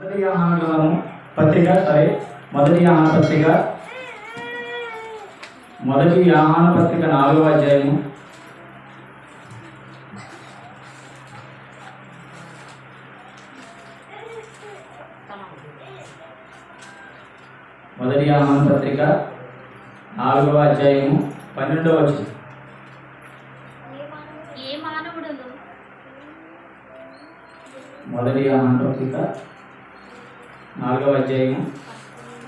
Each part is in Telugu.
మొదటి యోహాను గ్రంథము పత్రిక మొదటి యోహాను పత్రిక 4వ అధ్యాయము మొదటి యోహాను పత్రిక 4వ అధ్యాయము 12వ వచనం. మొదటి యోహాను పత్రిక 4వ అధ్యాయము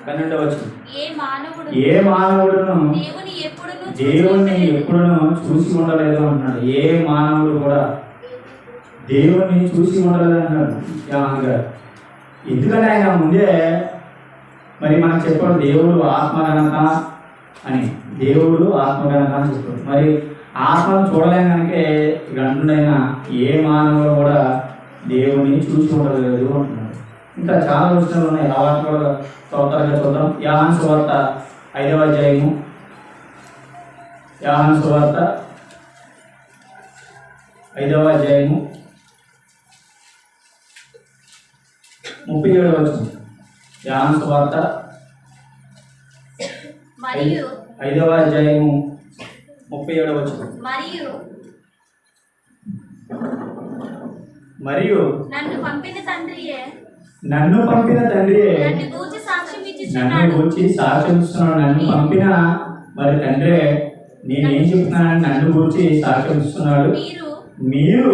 12వ వచనం. ఏ మానవుడును దేవుణ్ణి ఎప్పుడును చూసి ఉండలేదు అంటున్నాడు. ఏ మానవుడు కూడా దేవుణ్ణి చూసి ఉండలేదు అంటున్నాడు యోహాను గారు. ఎందుకంటే ఆయన ముందే మరి మనకు చెప్పాడు దేవుడు ఆత్మగణక అని. దేవుడు ఆత్మగణక అని చెప్పాడు. మరి ఆత్మను చూడలేం కనుక గంటుడైన ఏ మానవుడు కూడా దేవుని చూసి ఉండలేదు అంటున్నాడు. ఇంకా చాలా విషయాలు ఉన్నాయి. ఆ వాటి కూడా త్వరగా చూద్దాం. యోహాను సువార్త 5వ అధ్యాయము. యోహాను సువార్త 5వ అధ్యాయము 37వ వచనం. యోహాను సువార్త 5వ అధ్యాయము 37వ వచనం. మరియు నన్ను పంపిన తండ్రియే నన్ను గూర్చి సాక్ష్యం ఇస్తున్నాడు. నన్ను పంపిన మరి తండ్రే నేనేం చెప్తున్నానని నన్ను గూర్చి సాక్ష్యం ఇస్తున్నాడు. మీరు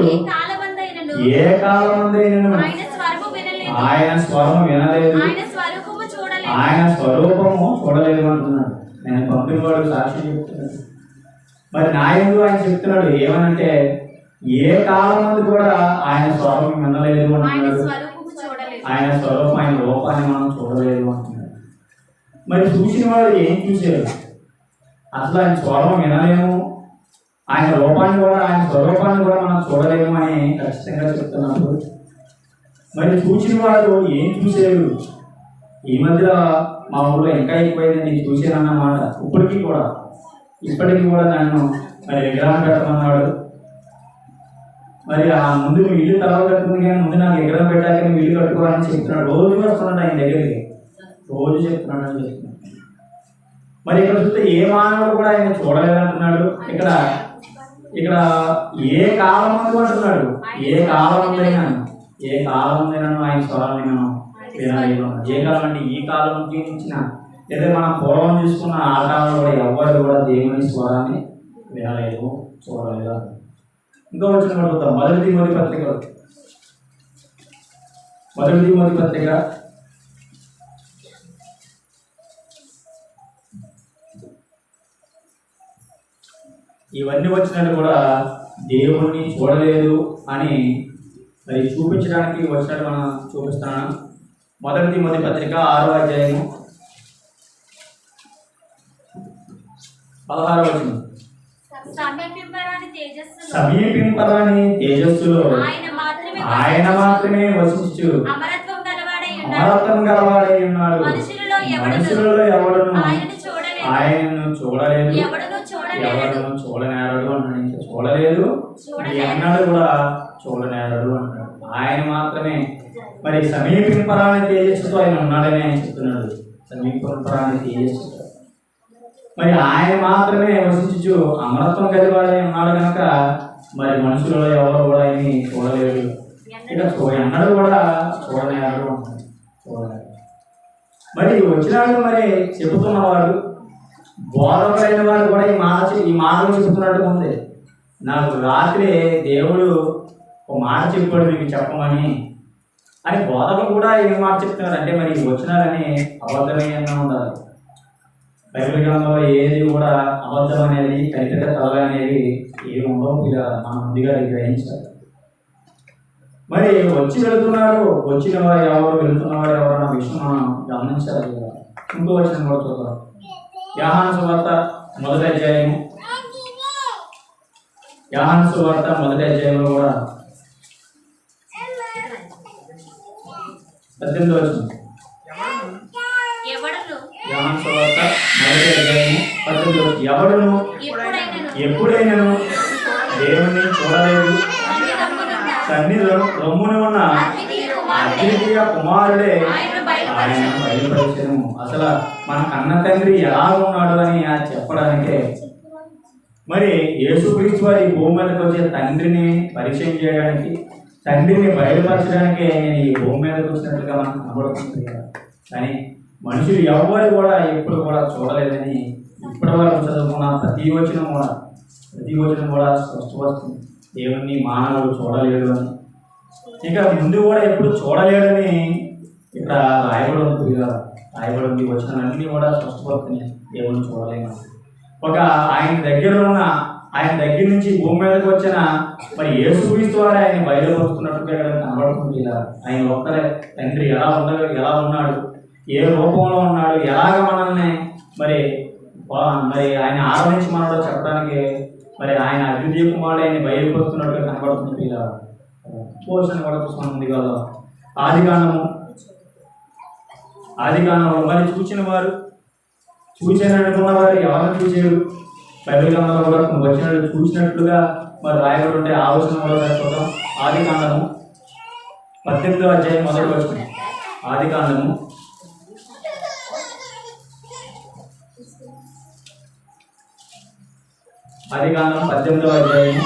ఏ కాలమందైనను ఆయన స్వరము వినలేదు, ఆయన స్వరూపము చూడలేదు అంటున్నాడు. నేను పంపిన వాడు సాక్ష్యం చెప్తున్నాడు. మరి నా యందు ఆయన చెప్తున్నాడు ఏమనంటే ఏ కాలం మంది కూడా ఆయన స్వరం వినలేదు అంటున్నాడు. ఆయన స్వరూపం ఆయన రూపాన్ని మనం చూడలేదు అంటున్నాడు. మరి చూసిన వాడు ఏం చూశారు? అసలు ఆయన స్వరం వినలేము, ఆయన రూపాన్ని కూడా ఆయన స్వరూపాన్ని కూడా మనం చూడలేము అని ఖచ్చితంగా చెప్తున్నారు. మరి చూసిన వాడు ఏం చూశారు? ఈ మధ్య మా ఊళ్ళో ఇంకా ఎక్కువైంది చూశానన్నమాట. ఇప్పటికీ కూడా నన్ను మరి విగ్రహం పెట్టమన్నాడు. మరి ఆ ముందు ఇల్లు తర్వాత కట్టుకుంది కానీ ముందు నాకు విగ్రహం పెట్టాక నువ్వు ఇల్లు కట్టుకోవాలని చెప్తున్నాడు. రోజు వస్తున్నాడు ఆయన దగ్గరికి, రోజు చెప్తున్నాడు అని చెప్తున్నాడు. మరి ఇక్కడ చూస్తే ఏ మానవుడు కూడా ఆయన చూడలేదంటున్నాడు. ఇక్కడ ఏ కాలం అంటున్నాడు. ఏ కాలం ఉందైనా ఆయన స్వరాన్ని మనం వినలేదు. ఏ కాలం అంటే ఈ కాలం ఇచ్చిన లేదా మనం పూర్వం చూసుకున్న ఆ కాలంలో కూడా ఎవరు కూడా దేవుని స్వరాన్ని వినలేదు, చూడలేదు. ఇంకో వచ్చిన పడుతాం. మొదటి తిమోతి పత్రిక ఇవన్నీ వచ్చినట్టు కూడా దేవుణ్ణి చూడలేదు అని మరి చూపించడానికి వచ్చినట్టు మనం చూపిస్తున్నాను. మొదటి తిమోతి పత్రిక 6వ అధ్యాయము 16వ వచనం. సమీపింపరాని తేజస్సులో ఆయన మాత్రమే వసించు అమరత్వం గలవాడై ఉన్నాడు. మనుషులలో ఎవడును ఆయనను చూడలేదు, ఎవడును చూడనేరడు అన్నాడు. ఇంకా చూడలేదు ఎన్నడూ కూడా చూడనేరడు అన్నాడు. ఆయన మాత్రమే మరి సమీపింపరాని తేజస్సుతో ఆయన ఉన్నాడని ఆయన చెప్తున్నాడు. సమీపింపరాని తేజస్సుతో మరి ఆయన మాత్రమే వసించు అమరత్వం కలివాడై ఉన్నాడు కనుక మరి మనుషులలో ఎవరు కూడా ఆయన్ని చూడలేదు, ఇక ఎన్నడూ కూడా చూడలేరు అంటారు. మరి వచ్చినాడు మరి చెబుతున్నవాడు బోధకులైన వాడు కూడా ఈ మాటలు చెబుతున్నట్టు ఉంది. నాకు రాత్రి దేవుడు ఒక మాట చెప్పాడు మీకు చెప్పమని అని బోధకులు కూడా ఏం మాట చెప్తున్నారు అంటే మరి వచ్చినారని అబద్ధమేనా ఉండాలి. బైబిల్ గ్రంథంలో ఏది కూడా అబద్ధం అనేది కనికట కళ అనేది ఏమి ఉండవు. మనం ముందుగా గ్రహించాలి. మరి వచ్చిన వారు ఎవరు, వెళ్తున్నవారు ఎవరు అన్న విషయం మనం గమనించాలి. ఇంకో వచనం కూడా చూద్దాం. యోహాను సువార్త 1వ అధ్యాయము 18వ కూడా 18వ వచనం. యోహాను సువార్త 1వ అధ్యాయము 18వ వచనం. ఎవడును ఎప్పుడైనాను దేవుణ్ణి చూడలేదు, సన్నిధిలో రొమ్మున ఉన్న అద్వితీయ కుమారుడే ఆయన బయలుపరిచెను. అసలు మన కన్న తండ్రి ఎలా ఉన్నాడు అని చెప్పడానికే మరి యేసుక్రీస్తు వారి భూమి మీదకి వచ్చే తండ్రిని పరిచయం చేయడానికి, తండ్రిని బయలుపరచడానికే నేను ఈ భూమి మీదకి వచ్చినట్లుగా మనకు కనబడుతుంది కదా. కానీ మనుషులు ఎవరు కూడా ఎప్పుడు కూడా చూడలేదని ఇప్పటి వరకు చదువుకున్న ప్రతి వచనం కూడా స్పష్టపడుతుంది. దేవుణ్ణి మానవుడు చూడలేడు అని, ఇంకా ముందు కూడా ఎప్పుడు చూడలేడని ఇక్కడ రాయబడి ఉంటుంది కదా. రాయబడి ఉంది, వచనాలన్నీ కూడా స్పష్టపడుతున్నాయి. దేవుణ్ణి చూడలేము. ఆయన దగ్గర నుంచి భూమి మీదకి వచ్చిన మరి యేసుక్రీస్తు వారు ఆయన బయలుపరుస్తున్నట్టుగా కనబడుతుంది కదా. ఆయన ఒక్కరే తండ్రి ఎలా ఉన్నాడు, ఏ రూపంలో ఉన్నాడు, ఎలాగ మనల్ని మరి ఆయన ఆరాధించి మనలో చెప్పడానికి మరి ఆయన అద్వితీయ కుమారుడు ఆయన బయలుపరుస్తున్నట్టుగా కనబడుతుంది ఇలా. పోషణ కూడా పుస్తకం ఉంది కదా. ఆదికాండంలో మరి చూసిన వారు ఎవరిని చూసారు? బైబిల్ గ్రంథంలో కూడా చూసినట్లుగా మరి రాయబడి ఉండే ఆలోచన కూడా చూద్దాం. ఆదికాండము 18వ అధ్యాయం మొదటి వచనం. ఆదికాండము 18వ అధ్యాయం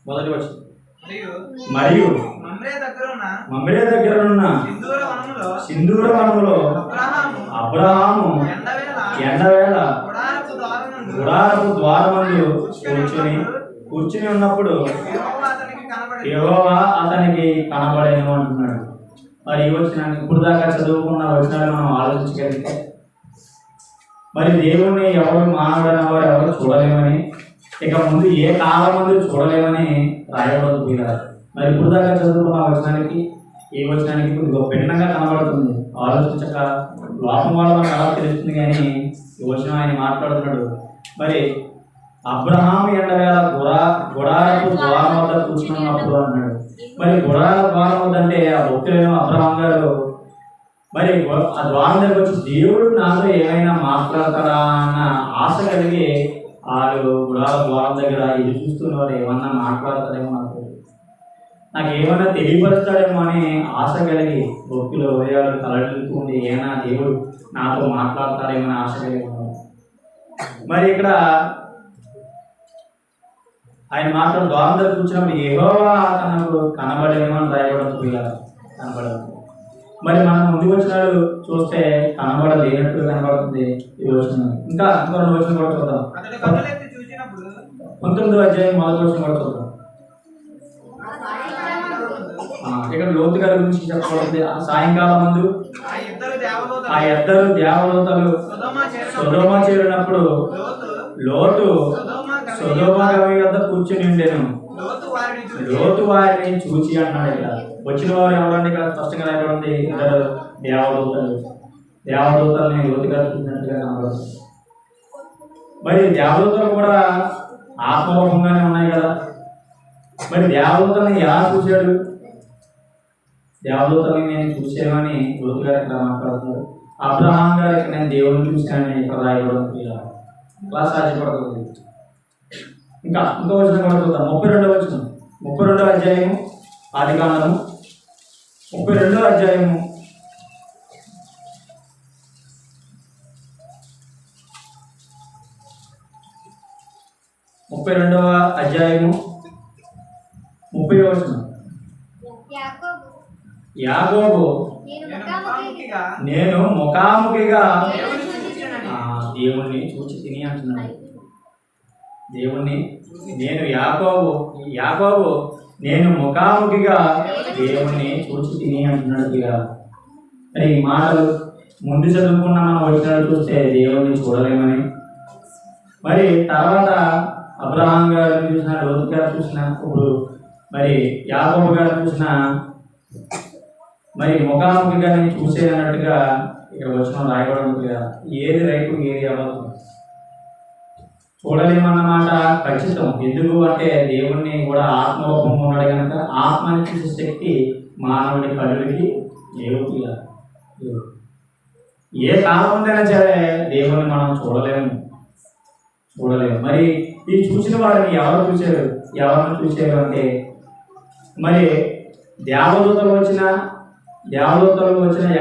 మొదటి వచనం. మరియు మమ్రే దగ్గరనున్న సింధూర వనములో అబ్రహాము ఎండవేళ గుడారపు ద్వారమందు కూర్చుని ఉన్నప్పుడు యెహోవా అతనికి కనబడేను అంటున్నాడు. మరి ఈ వచనాన్ని ఇప్పుడు దాకా చదువుకున్న వచనాలు మనం ఆలోచించగలిగితే మరి దేవుణ్ణి ఎవరు మానవుడైన వారు ఎవరు చూడలేమని, ఇక ముందు ఏ కాలం ముందు చూడలేమని రాయబడుతుంది కదా. మరి ఇప్పుడు దాకా చదువుకున్న వచనానికి ఈ వచనానికి కొద్దిగా భిన్నంగా కనబడుతుంది. ఆలోచించక లోపం వల్ల మనకు ఎలా తెలుస్తుంది. కానీ ఈ వచనం ఆయన మాట్లాడుతున్నాడు. మరి అబ్రహాము ఎండవేళ గుడారపు ద్వారం వద్ద కూర్చున్నప్పుడు అన్నాడు. మరి గుడార ద్వారం వద్ద అంటే ఆ భక్తులేమో అబ్రహాం గారు మరి ఆ ద్వారం దగ్గర వచ్చి దేవుడు నాతో ఏమైనా మాట్లాడతాడా అన్న ఆశ కలిగి వాళ్ళు గుడార ద్వారం దగ్గర ఇది చూస్తున్నవారు ఏమన్నా మాట్లాడతాడేమో నాకు ఏమన్నా తెలియపరుస్తాడేమో అని ఆశ కలిగి భక్తులు ఉదయాలు తలడుతుండి ఏమైనా దేవుడు నాతో మాట్లాడతాడేమో అని ఆశ కలిగి ఉన్నారు. మరి ఇక్కడ ఆయన మాత్రం ద్వారం దగ్గర కూర్చున్నప్పుడు యెహోవా తనకు కనబడేమో అని రాయబడుతుంది కదా. కనబడదు. మరి మనం ముందు వచనాలు చూస్తే కనబడలేనట్టు కనబడుతుంది ఈ వచనం. ఇంకా 2 వచనం కూడా చూద్దాం. 19వ అధ్యాయం మొదటి వచనం కూడా చూద్దాం. ఇక్కడ లోతు గారి గురించి చెప్పబడుతుంది. సాయంకాలం ముందు ఆ ఇద్దరు దేవదూతలు సొదొమ చేరినప్పుడు లోతు సొదొమ గవి వద్ద కూర్చుని ఉండేను. లోతు వారిని చూచి అన్నాడు. ఇక్కడ వచ్చిన వారు ఎవరండి? ఇక్కడ స్పష్టంగా రాయబడింది ఇద్దరు దేవదూతల్ని లోతు గారు చూసినట్టుగా కనబడుతుంది. మరి దేవదూతలు కూడా ఆత్మరూపంగానే ఉన్నాయి కదా. మరి దేవదూతల్ని ఎలా చూశాడు? దేవదూతల్ని నేను చూసామని లోతు గారు ఇక్కడ మాట్లాడుతున్నారు. అబ్రహాం గారు ఇక్కడ నేను దేవుడిని చూశానని ఇక్కడ రాయబడుతుంది. ఇలా సాధ్యపడుతుంది. ఇంకో వచనం కూడా చూద్దాం. 32వ వచనం. 32వ అధ్యాయము ఆదికాండము 32వ అధ్యాయము 32వ అధ్యాయము 30వ వచనం. యాకోబు నేను ముఖాముఖిగా దేవుణ్ణి చూచి తిని అంటున్నాడు. దేవుణ్ణి నేను యాకోబు నేను ముఖాముఖిగా దేవుణ్ణి చూచి తిని అంటున్నాడు. మరి ఈ మాటలు ముందు చదువుకున్న మనం వచ్చినట్టు చూస్తే దేవుణ్ణి చూడలేమని, మరి తర్వాత అబ్రహాం గారు చూసిన, లోతు గారు చూసిన, ఇప్పుడు మరి యాకోబు గారు చూసిన మరి ముఖాముఖిగా నేను చూసే అన్నట్టుగా ఇక్కడ వచ్చిన రాయబడి ఏది రైతు ఏది అవ్వదు చూడలేమన్నమాట ఖచ్చితం. ఎందుకు అంటే దేవుణ్ణి కూడా ఆత్మరూపంగా ఉన్నాడు కనుక ఆత్మని చూసే శక్తి మానవుడి కళ్ళకి లేవు. ఏ కాలం ఉందైనా సరే దేవుణ్ణి మనం చూడలేము. చూడలేము. మరి ఈ చూసిన వారిని ఎవరు చూశారు? ఎవరిని చూశారు అంటే మరి దేవదూతలు వచ్చిన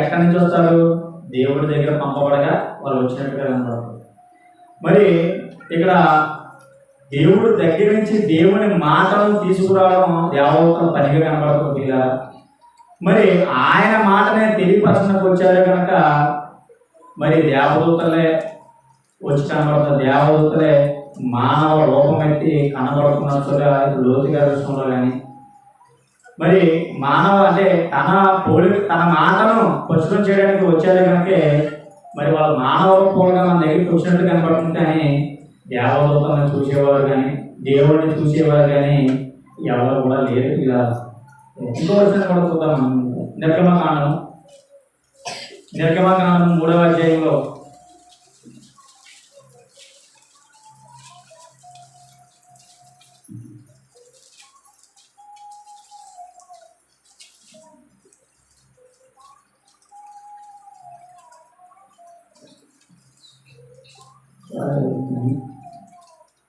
ఎక్కడి నుంచి వస్తారు? దేవుడి దగ్గర పంపబడగా వాళ్ళు వచ్చినట్టుగా కనబడతారు. మరి ఇక్కడ దేవుడు దగ్గర నుంచి దేవుని మాటలను తీసుకురావడం దేవదూతల పనిగా కనబడుతుంది. మరి ఆయన మాటనే తెలియపరచడానికి వచ్చారు కనుక మరి దేవదూతలే వచ్చి కనబడతారు. దేవదూతలే మానవ రూపం ఎత్తి కనబడుతున్నట్టుగా లోతు గారి విషయంలో కానీ మరి మానవ అంటే తన మాటను ప్రచురం చేయడానికి వచ్చారు కనుక మరి వాళ్ళ మానవ రూపంగా మన దగ్గరికి వచ్చినట్టు కనబడుతుంది. కానీ దేవదూతలను చూసేవారు కానీ దేవుడిని చూసేవారు కానీ ఎవరు కూడా లేరు. ఇలా ఇంకో వచ్చిన కూడా చూద్దాం. నిర్గమకాండం 3వ అధ్యాయంలో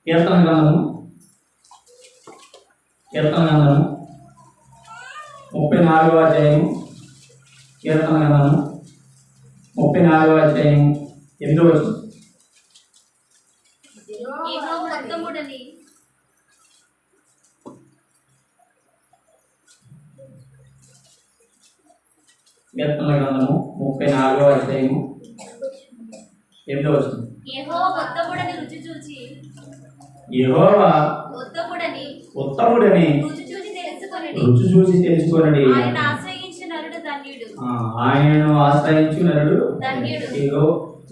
కీర్తన గ్రంథము 34వ అధ్యాయం. కీర్తన గ్రంథము 34వ అధ్యాయం 8వ వచనం. కీర్తన గ్రంథము 34వ అధ్యాయం 8వ వచనం. యెహోవా ఉత్తముడని రుచి చూసి తెలుసుకొనడి. ఆయనను ఆశ్రయించు నరుడు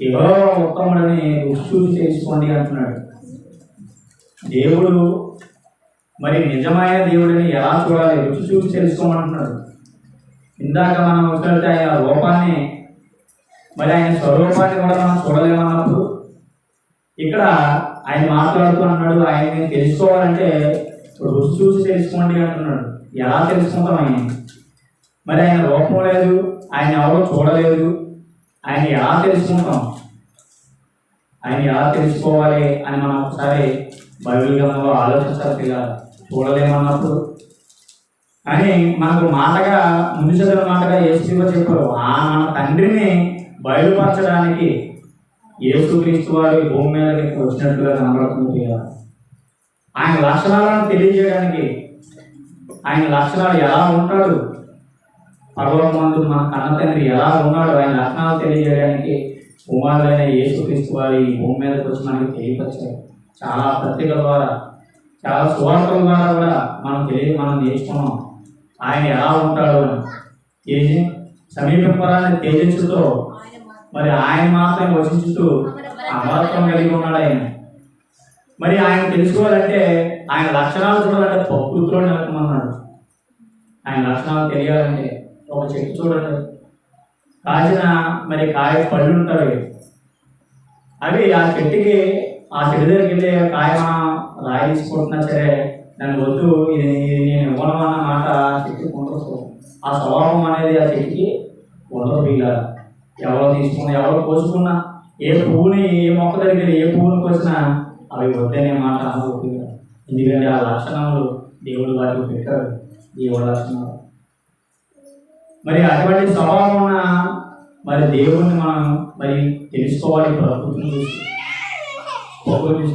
యెహోవా ఉత్తముడని రుచి చూసి తెలుసుకోండి అంటున్నాడు. దేవుడు మరి నిజమైన దేవుడిని ఎలా చూడాలి? రుచి చూసి తెలుసుకోమంటున్నాడు. ఇందాక మనం చూస్తే ఆయన రూపాన్ని మరి ఆయన స్వరూపాన్ని కూడా మనం చూడలేమన్నప్పుడు ఇక్కడ ఆయన మాట్లాడుతూ అన్నాడు, ఆయన్ని తెలుసుకోవాలంటే రుచి చూసి తెలుసుకోండి అంటున్నాడు. ఎలా తెలుసుకుంటాం? మరి ఆయన రూపం లేదు, ఆయన ఎవరో చూడలేదు, ఆయన ఎలా తెలుసుకుంటాం? ఆయన ఎలా తెలుసుకోవాలి అని మనం ఒకసారి బైబిల్ గ్రంథంలో ఆలోచించాలి. చూడలేమన్నప్పుడు అని మనకు మాటగా ముందు చదివిన మాటగా యేసుగా చెప్పారు. మన తండ్రిని బయలుపరచడానికి యేసుక్రీస్తు వారి భూమి మీదకి వచ్చినట్టుగా కనబడుతుంది. ఆయన లక్షణాలను తెలియజేయడానికి, ఆయన లక్షణాలు ఎలా ఉంటాడు, పరలోకమందు మన కన్న తండ్రి ఎలా ఉన్నాడు, ఆయన లక్షణాలు తెలియజేయడానికి కుమారుడైన యేసుక్రీస్తు వారి భూమి మీదకి వచ్చి మనకి తెలియపరిచారు. చాలా పత్రికల ద్వారా, చాలా సువార్తల ద్వారా కూడా మనం నేర్చుకున్నాం ఆయన ఎలా ఉంటాడు అని. సమీపరాన్ని తేజస్సుతో మరి ఆయన మాత్రం వచించుతూ అమరత్వం కలిగి ఉన్నాడు ఆయన. మరి ఆయన తెలుసుకోవాలంటే, ఆయన లక్షణాలు చూడాలంటే ప్రకృతిలో నిలకమన్నాడు. ఆయన లక్షణాలు తెలియాలంటే ఒక చెట్టు చూడండి, కాసిన మరి కాయ పళ్ళు ఉంటాయి. అవి ఆ చెట్టు దగ్గరికి వెళ్ళి కాయ రాయి తీసుకుంటున్నా సరే దాని వద్దు, ఇది నేను ఇవ్వడం అన్న మాట చెట్టు ఉండదు. ఆ స్వభావం అనేది ఆ చెట్టుకి ఉండదు. వీళ్ళ ఎవరో తీసుకున్నా, ఎవరో కోసుకున్నా, ఏ పువ్వుని ఏ మొక్క దగ్గర ఏ పువ్వుని కోసినా అవి వద్దనే మాట అనుకుంటుంది. ఎందుకంటే ఆ లక్షణాలు దేవుడు వారికి పెట్టారు. దేవుడు లక్షణాలు మరి అటువంటి స్వభావం ఉన్న మరి దేవుడిని మనం మరి తెలుసుకోవాలి. ప్రకృతిని చూసి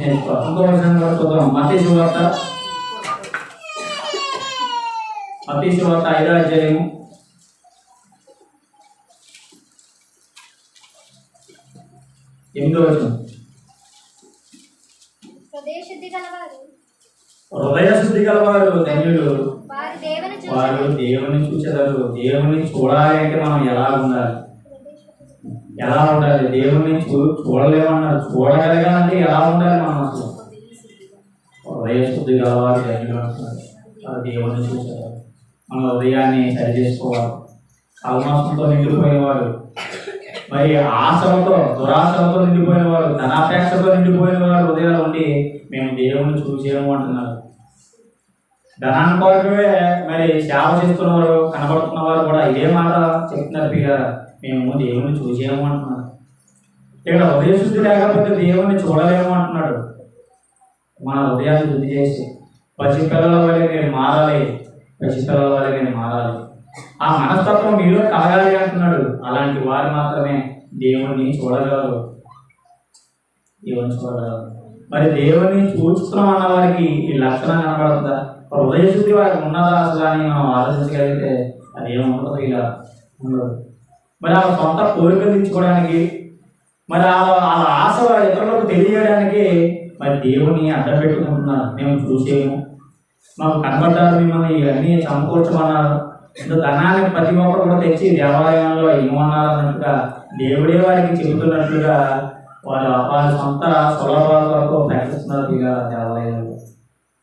నేర్చుకోవాలి. ఇంకో విషయం కూడా చూద్దాం. మత్తయి సువార్త 5వ అధ్యాయము 8వ వచనం. హృదయ శుద్ధి గలవారు ధన్యులు, వారు దేవుని చూచెదరు. దేవుని చూడాలి అంటే మనం ఎలా ఉండాలి? దేవుని చూడలేమన్నారు. చూడగలగాలంటే ఎలా ఉండాలి మనం? అసలు హృదయ శుద్ధి గలవారు ధన్యులు అంటున్నారు. వారు దేవుని చూచెదరు. మన హృదయాన్ని సరి చేసుకోవాలి. కల్మషంతో నిండిపోయేవారు, మరి ఆశలతో దురాశలతో నిండిపోయినవారు, ధనాపేక్షతో నిండిపోయినవారు హృదయాలు ఉండి మేము దేవుని చూసేము అంటున్నారు. ధనాన్ని కోసమే మరి సేవ చేస్తున్నవారు, కనబడుతున్నవారు కూడా ఇదే మాట చెప్తున్నారు. మేము దేవుని చూసేము అంటున్నారు. ఇక్కడ హృదయ శుద్ధి లేకపోతే దేవుని చూడలేము అంటున్నాడు. మన హృదయాన్ని శుద్ధి చేసి పసిపిల్లల వల్ల నేను మారాలి, పసిపిల్లల వల్ల నేను మారాలి, ఆ మనస్తత్వం మీలో కలగాలి అంటున్నాడు. అలాంటి వారు మాత్రమే దేవుణ్ణి చూడగలరు, దేవుని చూడగలరు. మరి దేవుని చూస్తున్నాం అన్న వారికి ఈ లక్షణం కనబడుతుందా? హృదయ శుద్ధి వారికి ఉన్నదా అసలు అని మనం ఆలోచించగలిగితే అది ఏముంటుందో ఇలా ఉండదు. మరి వాళ్ళ సొంత కోరికలు తీర్చుకోవడానికి, మరి వాళ్ళ ఆశ ఇతరులకు తెలియడానికి మరి దేవుని అడ్డం పెట్టుకుంటున్నారు. మేము చూసేము, మాకు కనబడ్డారు, మిమ్మల్ని ఇవన్నీ సమకూర్చమన్నారు, ఇంత ధనాన్ని ప్రతి ఒక్కరు కూడా తెచ్చి దేవాలయంలో ఇవ్వమన్నారు అన్నట్టుగా దేవుడే వారికి చెబుతున్నట్లుగా వాళ్ళ సొంత సులభాల వరకు ప్రకటిస్తున్నారు. ఇక దేవాలయాలు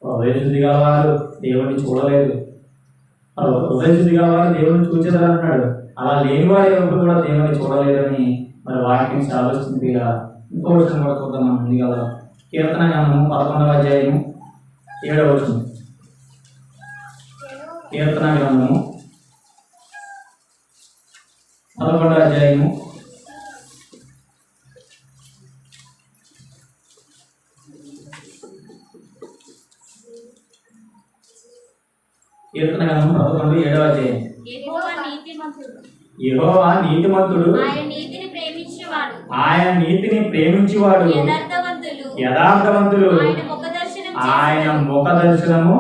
హృదయ శుద్ధి గల వారు దేవుడిని చూడలేదు, హృదయ శుద్ధి గల వారు దేవుడిని చూసేదారు అంటున్నాడు. అలా లేని వారు ఎవరు కూడా దేవుడిని చూడలేదని మరి వాక్యం ఆలోచిస్తుంది. ఇక ఇంకో విషయం కూడా చూద్దాం మనం ఉంది కదా. కీర్తన గ్రంథము 11వ అధ్యాయము 7వ వచనం. కీర్తన గ్రంథము 11వ అధ్యాయము 11:7 అధ్యాయం. యెహోవా నీతిమంతుడు, ఆయన నీతిని ప్రేమించువాడు, యథార్థవంతులు ఆయన ముఖ దర్శనము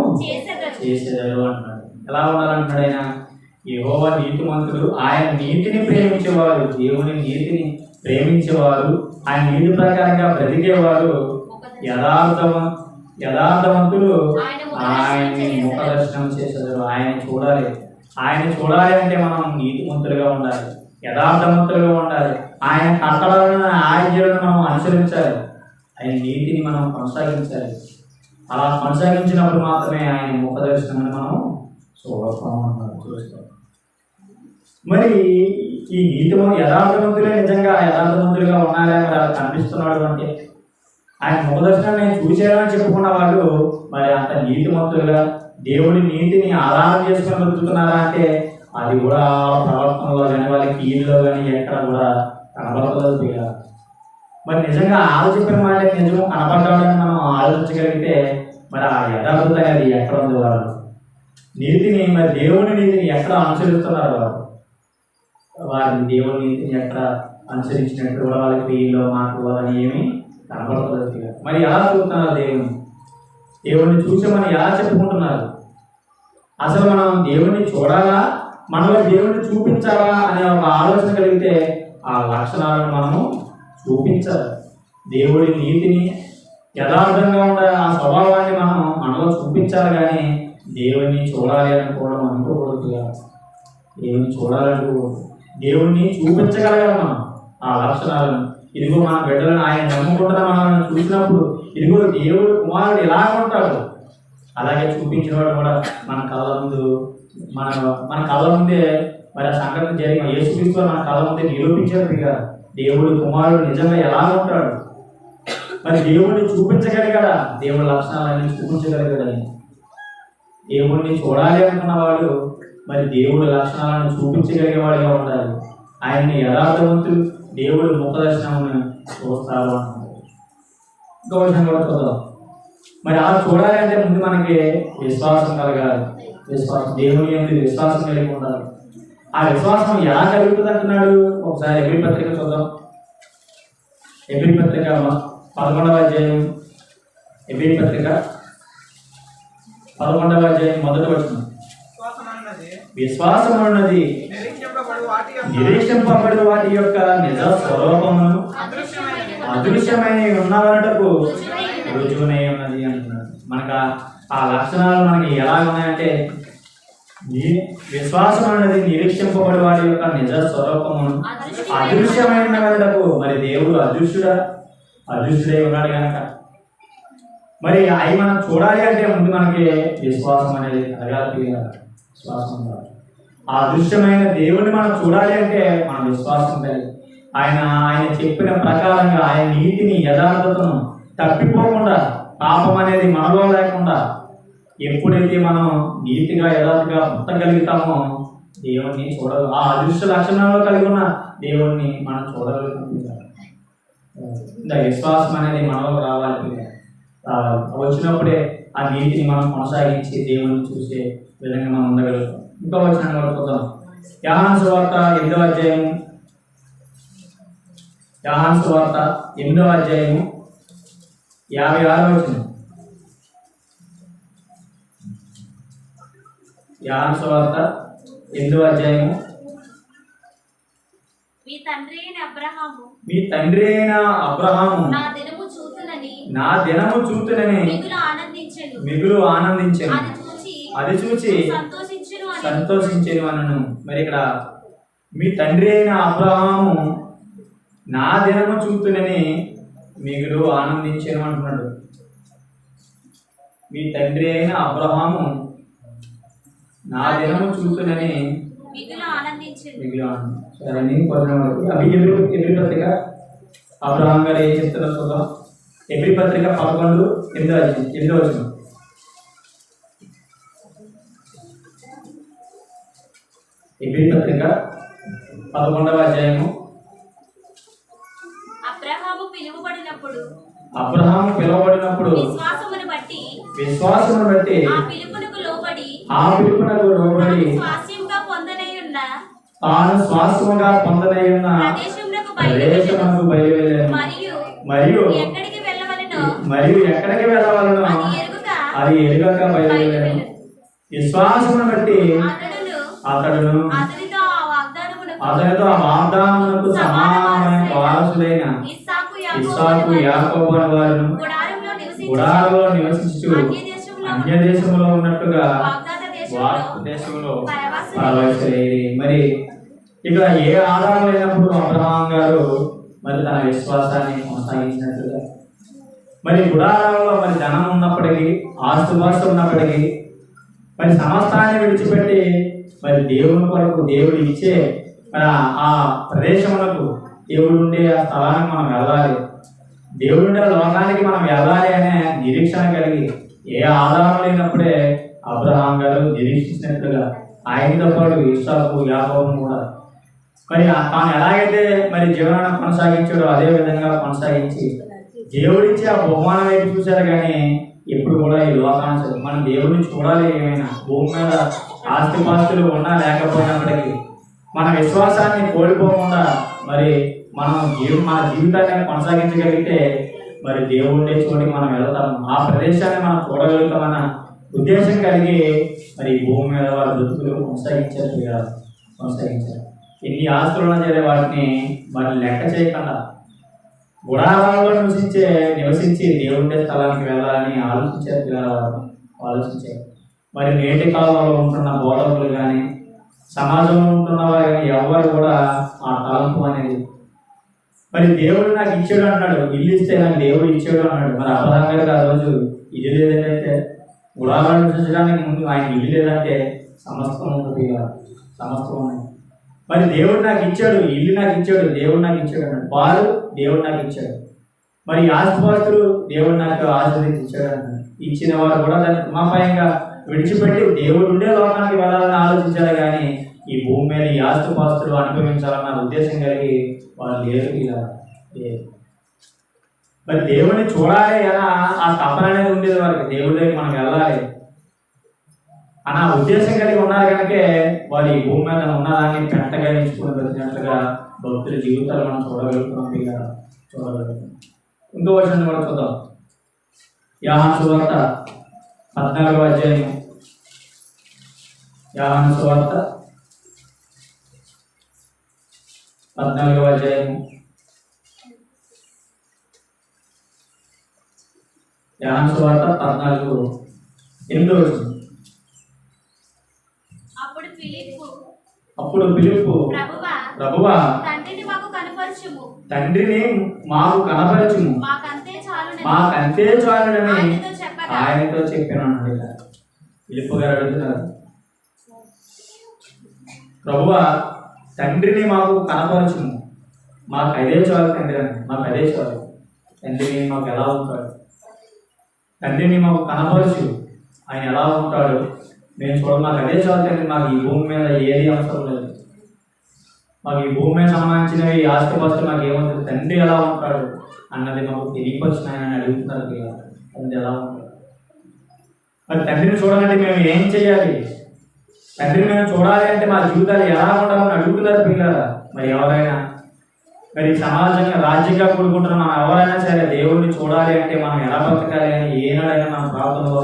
చేసేదారు అంటున్నాడు. ఎలా ఉండాలంటున్నాడు ఆయన? యెహోవా నీతిమంతుడు, ఆయన నీతిని ప్రేమించేవారు, దేవుని నీతిని ప్రేమించేవారు, ఆయన నీతి ప్రకారంగా బ్రతికేవారు, యథార్థవంతులు ఆయన్ని ముఖ దర్శనం చేసేదారు. ఆయన చూడాలి, ఆయన చూడాలి అంటే మనం నీతిమంతులుగా ఉండాలి, యథార్థవంతులుగా ఉండాలి, ఆయన కట్టడాలను ఆజ్ఞలను మనం అనుసరించాలి, ఆయన నీతిని మనం కొనసాగించాలి. అలా కొనసాగించినప్పుడు మాత్రమే ఆయన ముఖ దర్శనాన్ని మనం చూస్తాం. మరి ఈ యథార్థవంతులే నిజంగా యథార్థవంతులుగా ఉన్నారా? మరి అలా కనిపిస్తున్నాడు అంటే ఆయన ముఖ దర్శనం నేను చూసేయాలని చెప్పుకున్న వాళ్ళు మరి అంత నీతిమంతులుగా దేవుడి నీతిని ఆధారం చేసుకుని బతుకుతున్నారా అంటే అది కూడా ప్రవర్తనలో కానీ వాళ్ళ కీళ్ళలో కానీ ఎక్కడ కూడా కనబడలేదు. మరి నిజంగా ఆలోచించిన మాట నిజం కనబడ్డాడని మనం ఆలోచించగలిగితే మరి ఆ యథార్థత అది ఎక్కడ ఉంది? వారు నీతిని మరి దేవుని నీతిని ఎక్కడ అనుసరిస్తున్నారు? వారిని దేవుని నీతిని ఎక్కడ అనుసరించినట్టు కూడా వాళ్ళ కీళ్ళలో మాటలు అని ఏమి కనబడలేదు. మరి ఎలా చూస్తున్నారు దేవుణ్ణి చూసి మనం ఎలా చెప్పుకుంటున్నారు? అసలు మనం దేవుణ్ణి చూడాలా, మనలో దేవుణ్ణి చూపించాలా అనే ఒక ఆలోచన కలిగితే ఆ లక్షణాలను మనము చూపించాలి. దేవుడి నీతిని యథార్థంగా ఉండే ఆ స్వభావాన్ని మనం మనలో చూపించాలి. కానీ దేవుణ్ణి చూడాలి అనుకోవడం అనుకోకూడదు. దేవుణ్ణి చూడాలనుకోకూడదు, దేవుణ్ణి చూపించగలగాలి మనం ఆ లక్షణాలను. ఇదిగో మన బిడ్డలను ఆయన నమ్ముకుంటున్న మనల్ని చూసినప్పుడు ఇదిగో దేవుడు కుమారుడు ఎలా ఉంటాడు అలాగే చూపించిన వాడు కూడా మన కళ్ళ ముందు మన కళ్ళ ముందే మరి ఆ సంఘటన జరిగిన యేసుక్రీస్తు మన కళ్ళ ముందే నిరూపించారు. ఇక దేవుడు కుమారుడు నిజంగా ఎలా ఉంటాడు, మరి దేవుడిని చూపించగలిగాడా, దేవుడి లక్షణాలన్నీ చూపించగలిగాడా? దేవుడిని చూడాలి అనుకున్నవాడు మరి దేవుడి లక్షణాలను చూపించగలిగేవాడిగా ఉండాలి. ఆయన్ని యథార్థవంతులు దేవుడు ముఖ దర్శనం చూస్తారు అన్నారు. ఇంకో విషయం కూడా చూద్దాం. మరి అలా చూడాలి అంటే ముందు మనకి విశ్వాసం కలగాలి. దేవుని యొక్క విశ్వాసం కలిగి ఉండాలి. ఆ విశ్వాసం ఎలా కలుగుతుంది అంటున్నాడు. ఒకసారి ఎబ్రీ పత్రిక చూద్దాం. ఎబ్రీ పత్రిక 11వ అధ్యాయం, ఎబ్రీ పత్రిక 11వ అధ్యాయం 1వ వచనం. విశ్వాసం అన్నది నిరీక్షింపబడు వాటి యొక్క నిజ స్వరూపమును అదృశ్యమై ఉన్నవటకు రుజువునై ఉన్నది అంటున్నాడు. మనకు ఆ లక్షణాలు మనకి ఎలా ఉన్నాయంటే విశ్వాసం అనేది నిరీక్షింపబడి వాడి యొక్క నిజ స్వరూపమును అదృశ్యమైన వాళ్ళకు. మరి దేవుడు అదృశ్యుడై ఉన్నాడు కనుక మరి అవి మనం చూడాలి అంటే ముందు మనకి విశ్వాసం అనేది కలగాలి. విశ్వాసం ఉండాలి. ఆ అదృశ్యమైన దేవుడిని మనం చూడాలి అంటే మన విశ్వాసం కలిగి ఆయన చెప్పిన ప్రకారంగా ఆయన నీతిని యథార్థతను తప్పిపోకుండా పాపం అనేది మనలో లేకుండా ఎప్పుడైతే మనం నీతిగా యథార్థంగా పుట్టగలుగుతామో దేవుణ్ణి ఆ అదృశ్య లక్షణాల్లో కలిగి ఉన్న దేవుణ్ణి మనం చూడగలుగుతాం. విశ్వాసం అనేది మనలో రావాలి. వచ్చినప్పుడే ఆ నీతిని మనం కొనసాగించి దేవుని చూసే విధంగా మనం ఉండగలుగుతాం. ఇంకో వచనాన్ని కూడా చూద్దాం. యోహాను సువార్త 8వ అధ్యాయము, యోహాను సువార్త 8వ అధ్యాయము 56వ వచనం. యోహాను సువార్త 8వ అధ్యాయము. మీ తండ్రి అయిన అబ్రహాము నా దినము చూతునని మిగులు ఆనందించెను, అది చూచి సంతోషించెను అనను. మరి ఇక్కడ మీ తండ్రి అయిన అబ్రహాము నా దినము చూతునని మిగులు ఆనందించెను అంటున్నాడు. మీ తండ్రి అయిన అబ్రహాము నా దినము చూతునని మిగులు ఆనందించెను. సరే, ఎబ్రీ పత్రిక అబ్రహాం గారు ఏం చెప్తారో చూద్దాం. ఎబ్రీ పత్రిక 11:8 వచనం. ఎబ్రీ పత్రిక 11వ అధ్యాయము. అబ్రహాము పిలువబడినప్పుడు విశ్వాసమును బట్టి ఆ పిలుపునకు లోబడి తాను స్వాస్థ్యముగా పొందనయ్యున్న ప్రదేశమునకు బయలువెళ్ళాను. మరియు ఎక్కడికి వెళ్ళవలనో అది ఎరుగక బయలువెళ్ళాను. విశ్వాసమును బట్టి అతడును అతనితో ఆ వాగ్దానమునకు సమానమైన వారసులైన ఇస్సాకు, యాకోబు అను వారును గుడారములో నివసించు అన్య దేశములో ఉన్నట్టుగా వాగ్దాన దేశంలో పరవశులైరి. మరి ఇక్కడ ఏ ఆధారం లేనప్పుడు అబ్రహాం గారు మరి తన విశ్వాసాన్ని కొనసాగించినట్లుగా, మరి గుడారంలో మరి ధనం ఉన్నప్పటికీ, ఆస్తుపాస్తు ఉన్నప్పటికీ, మరి సమస్తాన్ని విడిచిపెట్టి మరి దేవుని కొరకు దేవుడు ఇచ్చే మరి ఆ ప్రదేశములకు, దేవుడు ఉండే ఆ స్థలానికి మనం వెళ్ళాలి, దేవుడు ఉండే లోకానికి మనం వెళ్ళాలి అనే నిరీక్షణ కలిగి, ఏ ఆధారం లేనప్పుడే అబ్రహాం గారు నిరీక్షించినట్లుగా ఆయనతో పాటు ఇస్సాకు, యాకోబును కూడా మరి తాను ఎలాగైతే మరి జీవనాన్ని కొనసాగించాడో అదే విధంగా కొనసాగించి దేవుడిచ్చి ఆ బహుమానం వైపు చూశారు. కానీ ఎప్పుడు కూడా ఈ లోకాన్ని మనం దేవుడిని చూడాలి. ఏమైనా భూమి మీద ఆస్తిపాస్తులు ఉన్నా లేకపోయినప్పటికీ మన విశ్వాసాన్ని కోల్పోకుండా మరి మన జీవితాన్ని కొనసాగించగలిగితే మరి దేవుడే చోటికి మనం వెళ్తాము, ఆ ప్రదేశాన్ని మనం చూడగలుగుతామన్న ఉద్దేశం కలిగి మరి భూమి మీద వారి బ్రతుకులు కొనసాగించారు. ఎన్ని ఆస్తులు సరే వాటిని మరి లెక్క చేయకుండా గుడారాల్లో నివసించి దేవుడి స్థలానికి వెళ్ళాలని ఆలోచించారు. మరి నేటి కాలంలో ఉంటున్న బోధకులు కానీ, సమాజంలో ఉంటున్న వారు కానీ ఎవరు కూడా ఆ తలంపు అనేది మరి దేవుడు నాకు ఇచ్చాడు అన్నాడు, ఇల్లు ఇస్తే నాకు దేవుడు ఇచ్చాడు అన్నాడు. మరి అబ్రహాం గారికి ఆ రోజు ఇల్లు లేదంటే, గుడారాలను నివసించడానికి ముందు ఆయన ఇల్లు లేదంటే సమస్తం ఉంటుంది కదా, సమస్తం ఉన్నాయి. మరి దేవుడు నాకు ఇచ్చాడు, ఇల్లు నాకు ఇచ్చాడు, దేవుడు నాకు ఇచ్చాడు అన్నాడు. వారు దేవుడు నాకు ఇచ్చాడు. మరి ఆస్తిపాస్తులు దేవుడు నాకు ఆశీర్వదించి ఇచ్చాడు అన్నాడు. ఇచ్చిన వారు కూడా దాన్ని క్రమపాయంగా విడిచిపెట్టి దేవుడు ఉండే లోకానికి వెళ్ళాలని ఆలోచించారు. కానీ ఈ భూమి మీద ఈ ఆస్తిపాస్తులు అనుభవించాలన్న ఉద్దేశం కలిగి వాళ్ళు లేరు. ఇలా మరి దేవుడిని చూడాలి అలా ఆ తపన అనేది ఉండేది వారికి, దేవుడి దగ్గర మనం వెళ్ళాలి అన్న ఉద్దేశం కలిగి ఉన్నారు. కనుకే వారు ఈ భూమి మీద ఉన్నదాన్ని పెంటగా ఎంచుకుని వచ్చినట్లుగా భక్తుల జీవితాలు మనం చూడగలుగుతున్నాం. ఇంకో వచనం కూడా చూద్దాం. యోహాను సువార్త 14వ అధ్యాయం. యోహాను సువార్త 14వ అధ్యాయం. యోహాను సువార్త 14:8 వచనం. అప్పుడు ఫిలిప్పు ప్రభువా తండ్రిని మాకు కనపరచుము, మాకంతే చాలునని ఆయనతో చెప్పాను. ఫిలిప్పు గారు అడుగుతున్నారు, ప్రభువా తండ్రిని మాకు కనపరచుము, మాకు అదే చాలు తండ్రి అని, మాకు అదే చాలు. తండ్రిని మాకు ఎలా ఉంటాడు, తండ్రిని మాకు కనపరచు, ఆయన ఎలా ఉంటాడు మేము చూడాలి, మాకు అదే చాలు తండ్రి. మాకు ఈ భూమి మీద ఏది అవసరం లేదు, మాకు ఈ భూమి మీద సంబంధించినవి ఆస్తిపాస్తులు మాకు ఏమవుతుంది, తండ్రి ఎలా ఉంటాడు అన్నది మాకు తెలియపరిచిన ఆయన అడుగుతున్నారు. అది ఎలా ఉంటుంది? మరి తండ్రిని చూడాలంటే మేము ఏం చేయాలి? తండ్రిని మేము చూడాలి అంటే మా జీవితాలు ఎలా ఉండాలని అడుగుతున్నారు పిల్లలు. మరి ఎవరైనా మరి సమాజంగా రాజ్యంగా కూడుకుంటున్న మనం ఎవరైనా సరే దేవుడిని చూడాలి అంటే మనం ఎలా బతకాలి అని ఏనాడైనా మన ప్రాంతంలో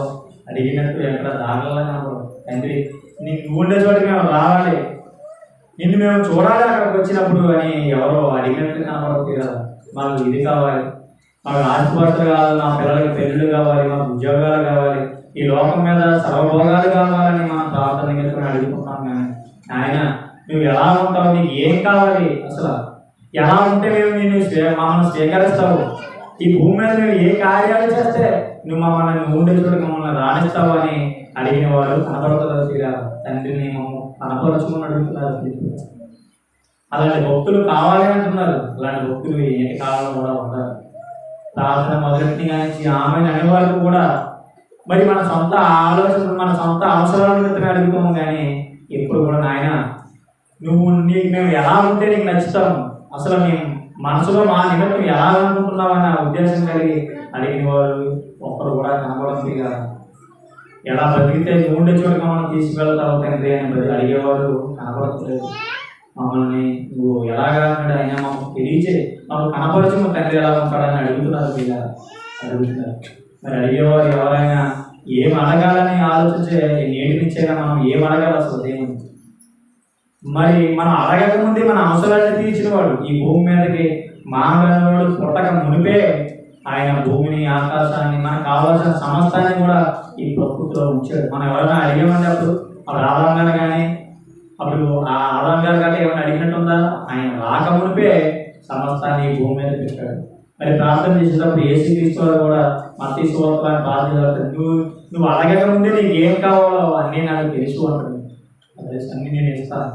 అడిగినట్టు ఎక్కడ దాగలే కనపడదు. తండ్రి నువ్వు ఉండే చోటికి మేము రావాలి, నిన్ను మేము చూడాలి అక్కడికి వచ్చినప్పుడు అని ఎవరో అడిగినట్టు కనపడదు కదా. మాకు ఇది కావాలి, మాకు ఆస్తిపాస్తులు కావాలి, మా పిల్లలకి పెళ్ళిళ్ళు కావాలి, మాకు ఉద్యోగాలు కావాలి, ఈ లోకం మీద సర్వభోగాలు కావాలని మనం ప్రార్థన చేసుకుని అడుగుతున్నాం. కానీ ఆయన నువ్వు ఎలా ఉంటావు, నీకు ఏం కావాలి, అసలు ఎలా ఉంటే మేము నిన్ను మమ్మల్ని స్వీకరిస్తావు, ఈ భూమి మీద మేము ఏ కార్యాలు చేస్తే నువ్వు మమ్మల్ని ఉండే చోటు మమ్మల్ని రాణిస్తావు అని అడిగిన వారు కనపడుతున్నారు తీరా. తండ్రిని మమ్మల్ని కనపరచుకుని అడుగుతున్నారు. అలాంటి భక్తులు కావాలి అంటున్నారు. అలాంటి భక్తులు ఏంటి కావాలో కూడా ఉంటారు. ప్రార్థన మొదటి కానీ ఆమె అనేవాళ్ళు కూడా మరి మన సొంత ఆలోచనలు మన సొంత అవసరాల నిమిత్తమే అడుగుతాము. కానీ ఎప్పుడు కూడా నాయన నువ్వు నీకు మేము ఎలా ఉంటే నీకు నచ్చుతాము, అసలు మేము మనసులో మా నిమిత్తం ఎలా అనుకుంటున్నావు అన్న ఉద్దేశం కలిగి అడిగిన వారు ఒక్కరు కూడా కనబడుతుంది కదా. ఎలా బతికితే నువ్వు ఉండే చోటుగా మనం తీసుకువెళ్తావు తండ్రి అని అడిగేవారు కనబడట్లేదు. మమ్మల్ని నువ్వు ఎలాగా అన్నాడు అయినా మాకు తెలియచే మాకు కనపరచు తండ్రి ఎలా ఉంటాడని అడుగుతున్నారు పిల్లలు, అడుగుతున్నారు. మరి అడిగేవారు ఎవరైనా ఏం అడగాలని ఆలోచించే నేటినిచ్చేగా మనం ఏం అడగాలి అసలు దేవుని? మరి మనం అడగక ముందే మన అవసరాన్ని తీర్చినవాడు. ఈ భూమి మీదకి మానవుడు పుట్టక మునిపే ఆయన భూమిని ఆకాశాన్ని మనకు కావాల్సిన సమస్తాన్ని కూడా ఈ ప్రకృతిలో ఉంచాడు. మనం ఎవరైనా అడిగామంటే అప్పుడు ఆదాం గారు కానీ అప్పుడు ఆ ఆదాం గారు కానీ ఏమైనా అడిగినట్టుందా? ఆయన రాక మునిపే సమస్తాన్ని ఈ భూమి మీద పెట్టాడు. మరి ప్రార్థన చేసేటప్పుడు యేసుక్రీస్తు వారు కూడా మత్తయి సువార్తలో ప్రార్థన చేస్తారు, నువ్వు అడగక ముందే నీకు ఏం కావాలో అన్నీ నాకు తెలుసు అంటాడు. అన్నీ నేను ఇస్తాను.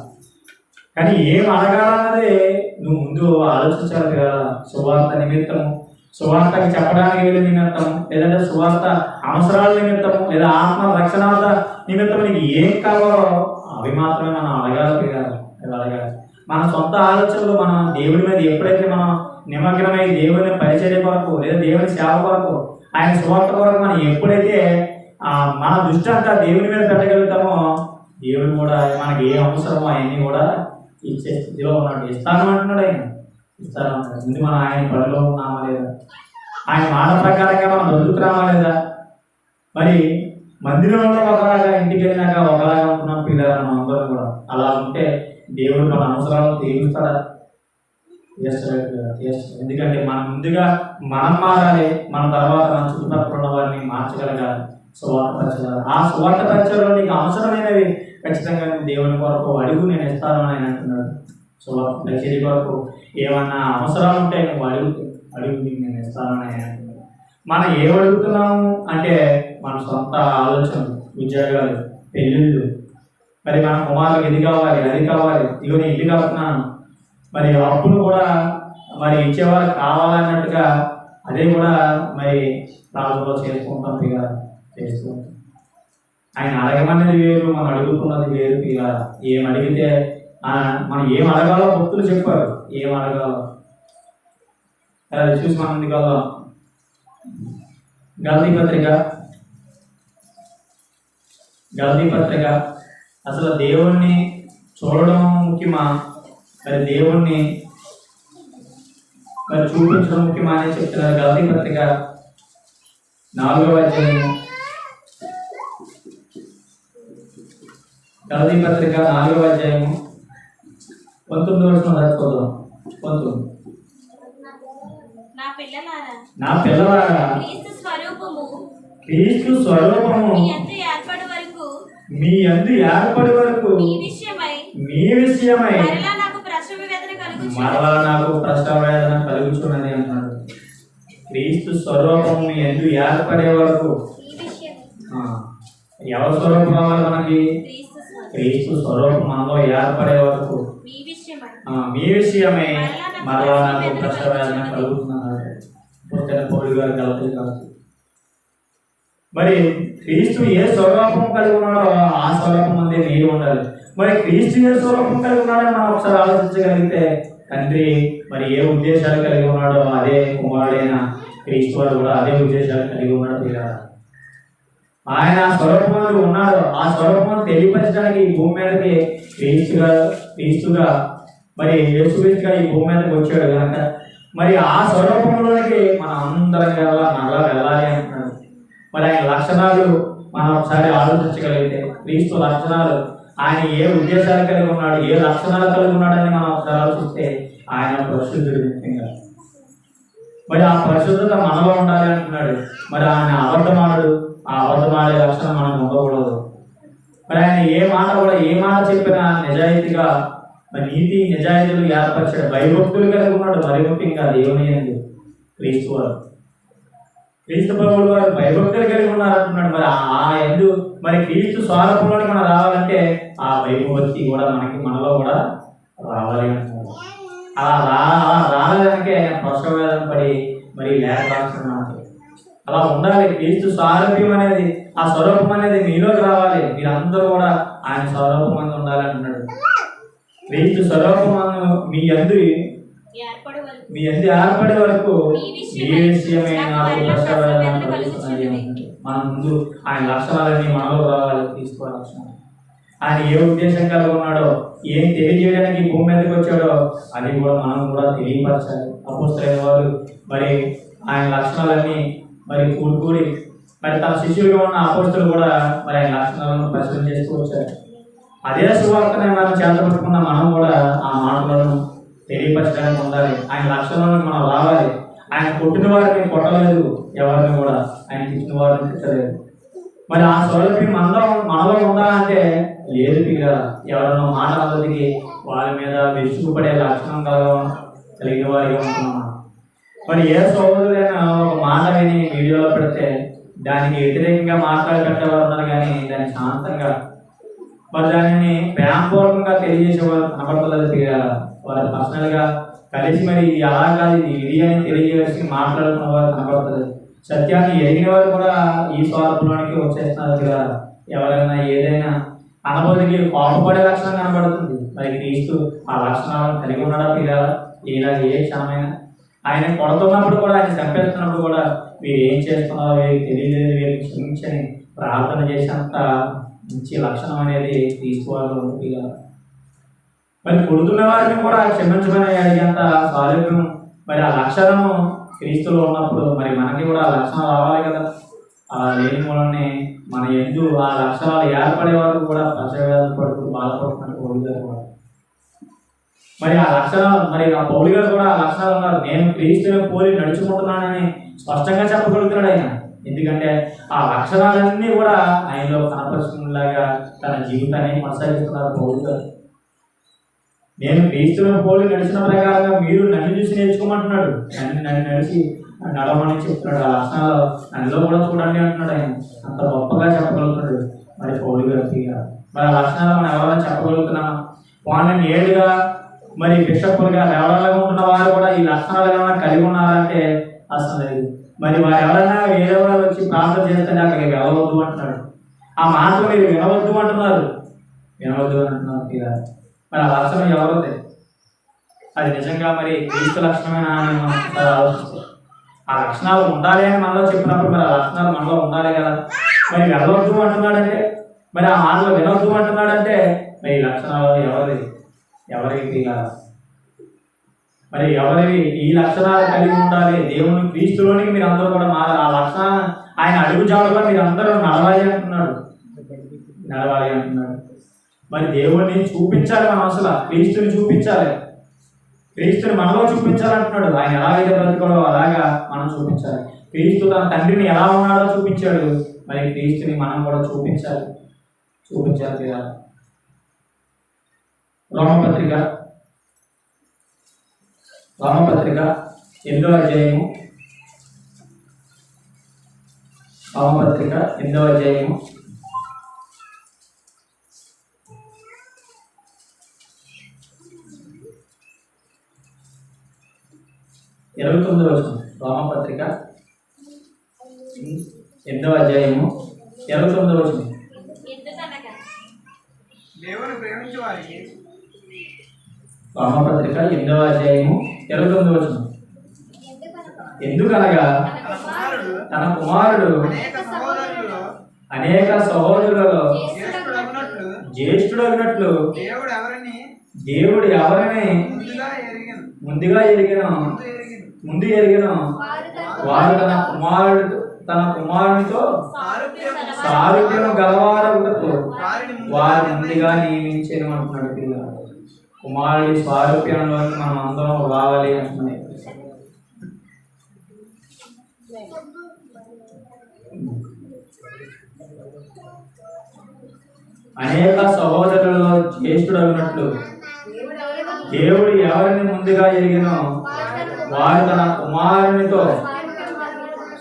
కానీ ఏం అడగాలన్నదే నువ్వు ముందు ఆలోచించాలి కదా. సువార్త నిమిత్తము, సువార్తకి చెప్పడానికి వెళ్ళే నిమిత్తము, లేదంటే సువార్త అవసరాల నిమిత్తము, లేదా ఆత్మ రక్షణార్థ నిమిత్తము నీకు ఏం కావాలో అవి మాత్రమే మనం అడగాలి కదా. అడగాలి. మన సొంత ఆలోచనలు మన దేవుడి మీద ఎప్పుడైతే మనం నిమగ్నమై దేవుని పరిచర్య కొరకు లేదా దేవుని సేవ కొరకు ఆయన సువార్త కొరకు మనం ఎప్పుడైతే మన దృష్టి అంతా దేవుని మీద పెట్టగలుగుతామో దేవుడు కూడా మనకి ఏ అవసరమో అవన్నీ కూడా ఇచ్చే స్థితిలో ఉన్నాడు. ఇస్తాను అంటున్నాడు. ఆయన ఇస్తాను అంటున్నాడు. ముందు మనం ఆయన పనిలో ఉన్నామా లేదా, ఆయన మాట ప్రకారంగా మనం దొరుకుతున్నామా లేదా? మరి మందిరంలో ఒకలాగా, ఇంటికి వెళ్ళినాక ఒకలాగా ఉంటున్నాం పిల్లలు మనం అందరం కూడా. అలా ఉంటే దేవుడు మన అవసరాలను తీరుస్తాడా? ఎందుకంటే మనం ముందుగా మనం మారాలి, మన తర్వాత మన చుట్టుపక్కల ఉన్న వారిని మార్చగలగాలి, సువార్త పరచగలగాలి. ఆ సువార్త పరిచయలో నీకు అవసరమైనవి ఖచ్చితంగా దేవుని కొరకు అడుగు, నేను ఇస్తాను అని ఆయన అంటున్నాడు. సువార్త పరిచర్య కొరకు ఏమన్నా అవసరాలు ఉంటే నువ్వు అడుగు నేను ఇస్తాను అని ఆయన అంటున్నాడు. మనం ఏం అడుగుతున్నాము అంటే మన సొంత ఆలోచనలు, ఉద్యోగాలు, పెళ్ళిళ్ళు, మరి మన కుమారులకు ఇది కావాలి, అది కావాలి, ఇదిగో నేను ఇల్లు కడుతున్నాను, మరి అప్పులు కూడా మరి ఇచ్చేవారు కావాలన్నట్టుగా అదే కూడా మరి ప్రార్థనలో చేసుకుంటాం ఇక చేసుకుంటాం. ఆయన అడగమనేది వేరు, మనం అడుగుతున్నది వేరు. ఇక ఏం అడిగితే మనం ఏం అడగాలో భక్తులు చెప్పారు, ఏం అడగాలో చూసి మనం ముందుకెళ్దాం. గలతీ పత్రిక అసలు దేవుణ్ణి చూడడం ముఖ్యమా, మరి దేవుణ్ణి మరి చూపించడం ముఖ్యమా అని చెప్తున్నారు. గలతీ పత్రిక 4వ అధ్యాయము, గలతీ పత్రిక 4వ అధ్యాయము 19వ వచనం చదువుకుందాం. 19. నా పిల్లలారా క్రీస్తు స్వరూపము మీ యందు ఏర్పడి వరకు మీ విషయమై మరలా నాకు ప్రసవ వేదన కలుగుతున్నది అన్నాడు. క్రీస్తు స్వరూపము మీ యందు ఏర్పడే వరకు. ఎవరి స్వరూపం కావాలి మనకి? క్రీస్తు స్వరూపం మనలో ఏర్పడే వరకు మీ విషయమై మరలా నాకు ప్రసవ వేదన కలుగుతున్నది. పౌలు గారు గలతీ కాదు. మరి క్రీస్తు ఏ స్వరూపం కలిగి ఉన్నాడో ఆ స్వరూపం అందే మీరు ఉండాలి. మరి క్రీస్తు ఏ స్వరూపం కలిగి ఉన్నాడని మనం ఒకసారి ఆలోచించగలిగితే తండ్రి మరి ఏ ఉద్దేశాలు కలిగి ఉన్నాడో అదే కుమారుడైన క్రీస్తు వారు కూడా అదే ఉద్దేశాలు కలిగి ఉన్నాడు పిల్లలు. ఆయన స్వరూపంలో ఉన్నాడు. ఆ స్వరూపం తెలియపరచడానికి ఈ భూమి మీదకి క్రీస్తుగా మరి యేసుక్రీస్తుగా ఈ భూమి మీదకి వచ్చాడు కనుక మరి ఆ స్వరూపంలోనికి మనం అందరం వెళ్ళాలి అంటున్నాడు. మరి ఆయన లక్షణాలు మనం ఒకసారి ఆలోచించగలిగితే క్రీస్తు లక్షణాలు, ఆయన ఏ ఉద్దేశాలు కలిగి ఉన్నాడు, ఏ లక్షణాలు కలిగి ఉన్నాడని మనం ఒకసారి ఆలోచిస్తే ఆయన పరిశుద్ధుడు. ముఖ్యంగా మరి ఆ పరిశుద్ధత మనలో ఉండాలి అంటున్నాడు. మరి ఆయన అబద్ధమాడు, ఆ అబద్ధమాడే లక్షణం మనం ఉండకూడదు. మరి ఆయన ఏ మాట చెప్పినా నిజాయితీగా మరి నీతి నిజాయితీలు ఏర్పరిచాడు. భయభక్తులు కలిగి ఉన్నాడు. మరి ముఖ్యంగా దేవుని యందు క్రీస్తు వారు, క్రీస్తు ప్రభువులు వారు భయభక్తులు కలిగి ఉన్నారంటున్నాడు. మరి ఆ ఎందు మరి క్రీస్తు స్వరూపంలోకి మనం రావాలంటే ఆ భయభక్తి కూడా మనలో కూడా రావాలి అంటున్నాడు. అలా రాలేదానికే ఆయన పశువేదన పడి మరి లేఖ రాస్తున్నాడు. అలా ఉండాలి. క్రీస్తు స్వారూప్యం అనేది, ఆ స్వరూపం అనేది మీలోకి రావాలి. మీరందరూ కూడా ఆయన స్వరూపం ఉండాలి అంటున్నాడు. క్రీస్తు స్వరూపం మీ యందు ఏర్పడే వరకు ఈ విషయమే నాకు పశువేదన కలుగుతున్నది. మన ముందు ఆయన లక్షణాలన్నీ మనలో రావాలి. క్రీస్తు లక్షణాలు, ఆయన ఏ ఉద్దేశం కలిగి ఉన్నాడో, ఏం తెలియజేయడానికి భూమి మీదకి వచ్చాడో అది కూడా మనం కూడా తెలియపరచాలి. అపోస్తలులైన వారు మరి ఆయన లక్షణాలన్నీ మరి కూడి మరి తన శిష్యులుగా ఉన్న అపోస్తలులు కూడా మరి ఆయన లక్షణాలను పరిశీలన చేస్తూ వచ్చారు. అదే సువార్తనే మనం చేతపట్టుకున్న మనం కూడా ఆ మాటలను తెలియపరచడానికి ఉండాలి. ఆయన లక్షణాలను మనం రావాలి. ఆయన కొట్టిన వారిని కొట్టలేదు, ఎవరిని కూడా ఆయన తిట్టిన వారిని తిట్టలేదు. మరి ఆ స్వరూపం మనలో ఉండాలంటే లేదు పిల్లల. ఎవరన్నా మాట అందరికి వారి మీద విరుచుకుపడే లక్షణం కలిగిన వారిగా ఉంటున్నాం. మరి ఏ సోదరులైనా ఒక మాట విని వీడియోలో పెడితే దానికి వ్యతిరేకంగా మాట్లాడేవారు ఉన్నారు, కానీ దాన్ని శాంతంగా మరి దానిని ప్రేమపూర్వకంగా తెలియజేసేవారు కనపడతలేదు పిల్లల. వారు పర్సనల్గా కలిసి మరి ఇది అలా కాదు, ఇది అని తెలియజేసి మాట్లాడుతున్న వారు కనపడతలేదు. సత్యాన్ని ఎరిగిన వారు కూడా ఈ స్వార్థంలోనికి వచ్చేస్తున్నారు కదా. ఎవరైనా ఏదైనా అనుభూతికి కోపపడే లక్షణం కనబడుతుంది. మరి క్రీస్తు ఆ లక్షణాలను కలిగి ఉన్నాడా పిల్లల? ఇలా ఏ క్షణమైనా ఆయన కొడుతున్నప్పుడు కూడా, ఆయన చంపేస్తున్నప్పుడు కూడా మీరు ఏం చేస్తున్నారో వీరికి తెలియలేదు, వీరికి క్షమించని ప్రార్థన చేసేంత మంచి లక్షణం అనేది తీసుకోవాలి పిల్లల. మరి కొడుతున్న వారిని కూడా క్షమించమని అడిగేంత సారూప్యం మరి ఆ లక్షణం క్రీస్తులో ఉన్నప్పుడు మరి మనకి కూడా ఆ లక్షణాలు రావాలి కదా. అలా లేని మూలనే మన ఎందు ఆ లక్షణాలు ఏర్పడే వరకు కూడా పశువేదన పడుతూ బాధపడుతున్నట్టు పౌలు గారు కూడా మరి ఆ లక్షణాలు, మరి ఆ పౌలు గారు కూడా ఆ లక్షణాలు ఉన్నారు. నేను క్రీస్తుని పోలి నడుచుకుంటున్నానని స్పష్టంగా చెప్పగలుగుతున్నాడు ఆయన. ఎందుకంటే ఆ లక్షణాలన్నీ కూడా ఆయనలో కనపరుచుకునేలాగా తన జీవితాన్ని కొనసాగిస్తున్నారు పౌలు గారు. నేను క్రీస్తుని పోలి నడిచిన ప్రకారంగా మీరు నన్ను చూసి నేర్చుకోమంటున్నాడు. నన్ను నడిచి నడవమని చెప్తున్నాడు. ఆ లక్షణాలు నన్నులో కూడా చూడండి అంటున్నాడు ఆయన. అంత గొప్పగా చెప్పగలుగుతున్నాడు మరి పౌలు గారు. మరి ఆ లక్షణాలు మనం ఎవరైనా చెప్పగలుగుతున్నామా? వాళ్ళని ఏడుగా మరి బిషప్పులుగా ఎవరైనా ఉంటున్న వారు కూడా ఈ లక్షణాలు ఏమైనా కలిగి ఉన్నారంటే అసలు లేదు. మరి వారు ఎవరైనా వేరే వాళ్ళు వచ్చి ప్రార్థన చేస్తే అక్కడికి వెళ్ళవద్దు అంటున్నాడు. ఆ మాటలు మీరు వినవద్దు అంటున్నారు, మరి ఆ లక్షణం ఎవరిది? అది నిజంగా మరి క్రీస్తు లక్షణమేనా అని మనం ఆలోచిస్తాం. ఆ లక్షణాలు ఉండాలి అని మనలో చెప్పినప్పుడు మరి ఆ లక్షణాలు మనలో ఉండాలి కదా. మరి వెళ్ళవద్దు అంటున్నాడంటే, మరి ఆ మాటలు వినవద్దు అంటున్నాడంటే మరి ఈ లక్షణాలు ఎవరికి మరి ఎవరివి ఈ లక్షణాలు కలిగి ఉండాలి? దేవుని క్రీస్తులోనికి మీరు అందరూ కూడా మారాలి. ఆ లక్షణాలు ఆయన అడుగు జాడలో మీరు అందరూ నడవాలి అంటున్నాడు. మరి దేవుణ్ణి చూపించాలి మనం. అసలు క్రీస్తుని చూపించాలి, క్రీస్తుని మనలో చూపించాలంటున్నాడు. ఆయన ఎలాగైతే బ్రతుకోడో అలాగా మనం చూపించాలి. క్రీస్తు తన తండ్రిని ఎలా ఉన్నాడో చూపించాడు. మరి క్రీస్తుని మనం కూడా చూపించాలి కదా. రోమపత్రిక 8వ అధ్యాయము, రోమపత్రిక 8వ అధ్యాయము 29వ వచనం. రోమపత్రిక 8వ అధ్యాయము 29వ వచనం. రోమపత్రిక 8వ అధ్యాయము 29వ వచనం. ఎందుకనగా తన కుమారుడు అనేక సహోదరులలో జ్యేష్ఠుడగినట్లు దేవుడు ఎవరిని ముందు ఎరిగిన వారు తన కుమారునితో సారూప్యం గలవారగుటకు వారు ముందుగా నియమించను అంటున్నాడు. పిల్లలు కుమారుడి స్వారూప్యంలోకి మనం అందరం రావాలి అంటున్నాయి. అనేక సహోదరులలో జ్యేష్ఠుడగినట్లు దేవుడు ఎవరిని ముందుగా ఎరిగినో వారు తన కుమారునితో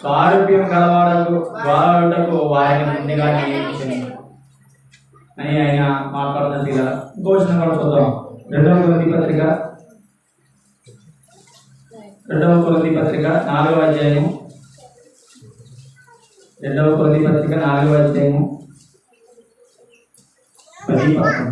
స్వారూప్యం గలవాడుటకు వారిని ముందుగా నియమించింది అని ఆయన మాట్లాడుతున్న ఇలా ఇంకోసం కూడా చూద్దాం. 2వ కొరింథీ పత్రిక 4వ అధ్యాయము 2వ కొరింథీ పత్రిక 4వ అధ్యాయము 10-11.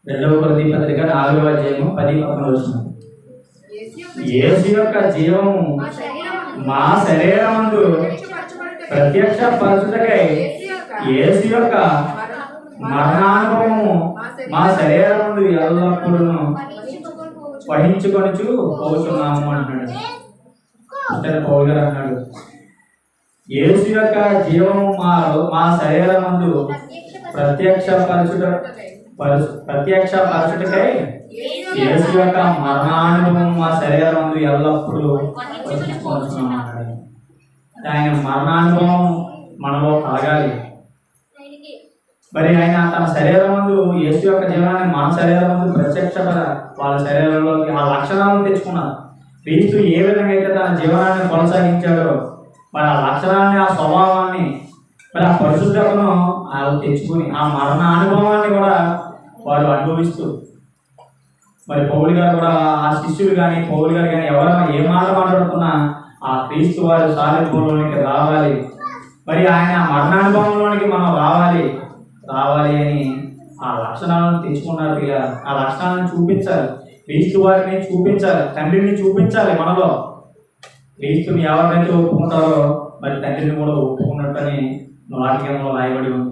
రెండవ కొరింథీ పత్రిక 4వ అధ్యాయము 10-11. యేసు యొక్క జీవము మా శరీరమందు ప్రత్యక్షపరచుటకై యేసు యొక్క మరణానుభవము మా శరీరమందు ఎల్లప్పుడూ వహించుకొనుచు పోతున్నాము అంటున్నాడు. పౌలు గారు అన్నాడు, యేసు యొక్క జీవము మా శరీరమందు ప్రత్యక్షపరచుటకై యేసు యొక్క మరణానుభవం మా శరీరమందు ఎల్లప్పుడూ వహించుకొనుచున్నాము అన్నాడు. ఆయన మరణానుభవం మనలో కలగాలి. మరి ఆయన తన శరీరమందు యేసు యొక్క జీవనాన్ని మన శరీరమందు వాళ్ళ శరీరంలోకి ఆ లక్షణాలను తెచ్చుకున్నారు. క్రీస్తు ఏ విధంగా అయితే తన జీవనాన్ని కొనసాగించాడో మరి ఆ లక్షణాన్ని, ఆ స్వభావాన్ని, మరి ఆ పరిశుద్ధతను వాళ్ళు తెచ్చుకుని ఆ మరణ అనుభవాన్ని కూడా వారు అనుభవిస్తూ మరి పౌలు గారు కూడా ఆ శిష్యులు కానీ పౌలు గారు కానీ ఎవరైనా ఏ మాట మాట్లాడుతున్నా ఆ క్రీస్తు వారి సారూప్యంలోనికి రావాలి. మరి ఆయన మరణానుభవంలోనికి మనం రావాలి అని ఆ లక్షణాలను తెచ్చుకున్నారు. ఆ లక్షణాలను చూపించాలి, క్రీస్తు వారిని చూపించాలి, తండ్రిని చూపించాలి. మనలో క్రీస్తుని ఎవరినైతే ఒప్పుకుంటారో మరి తండ్రిని కూడా ఒప్పుకున్నట్టని వాక్యంలో రాయబడి ఉంది.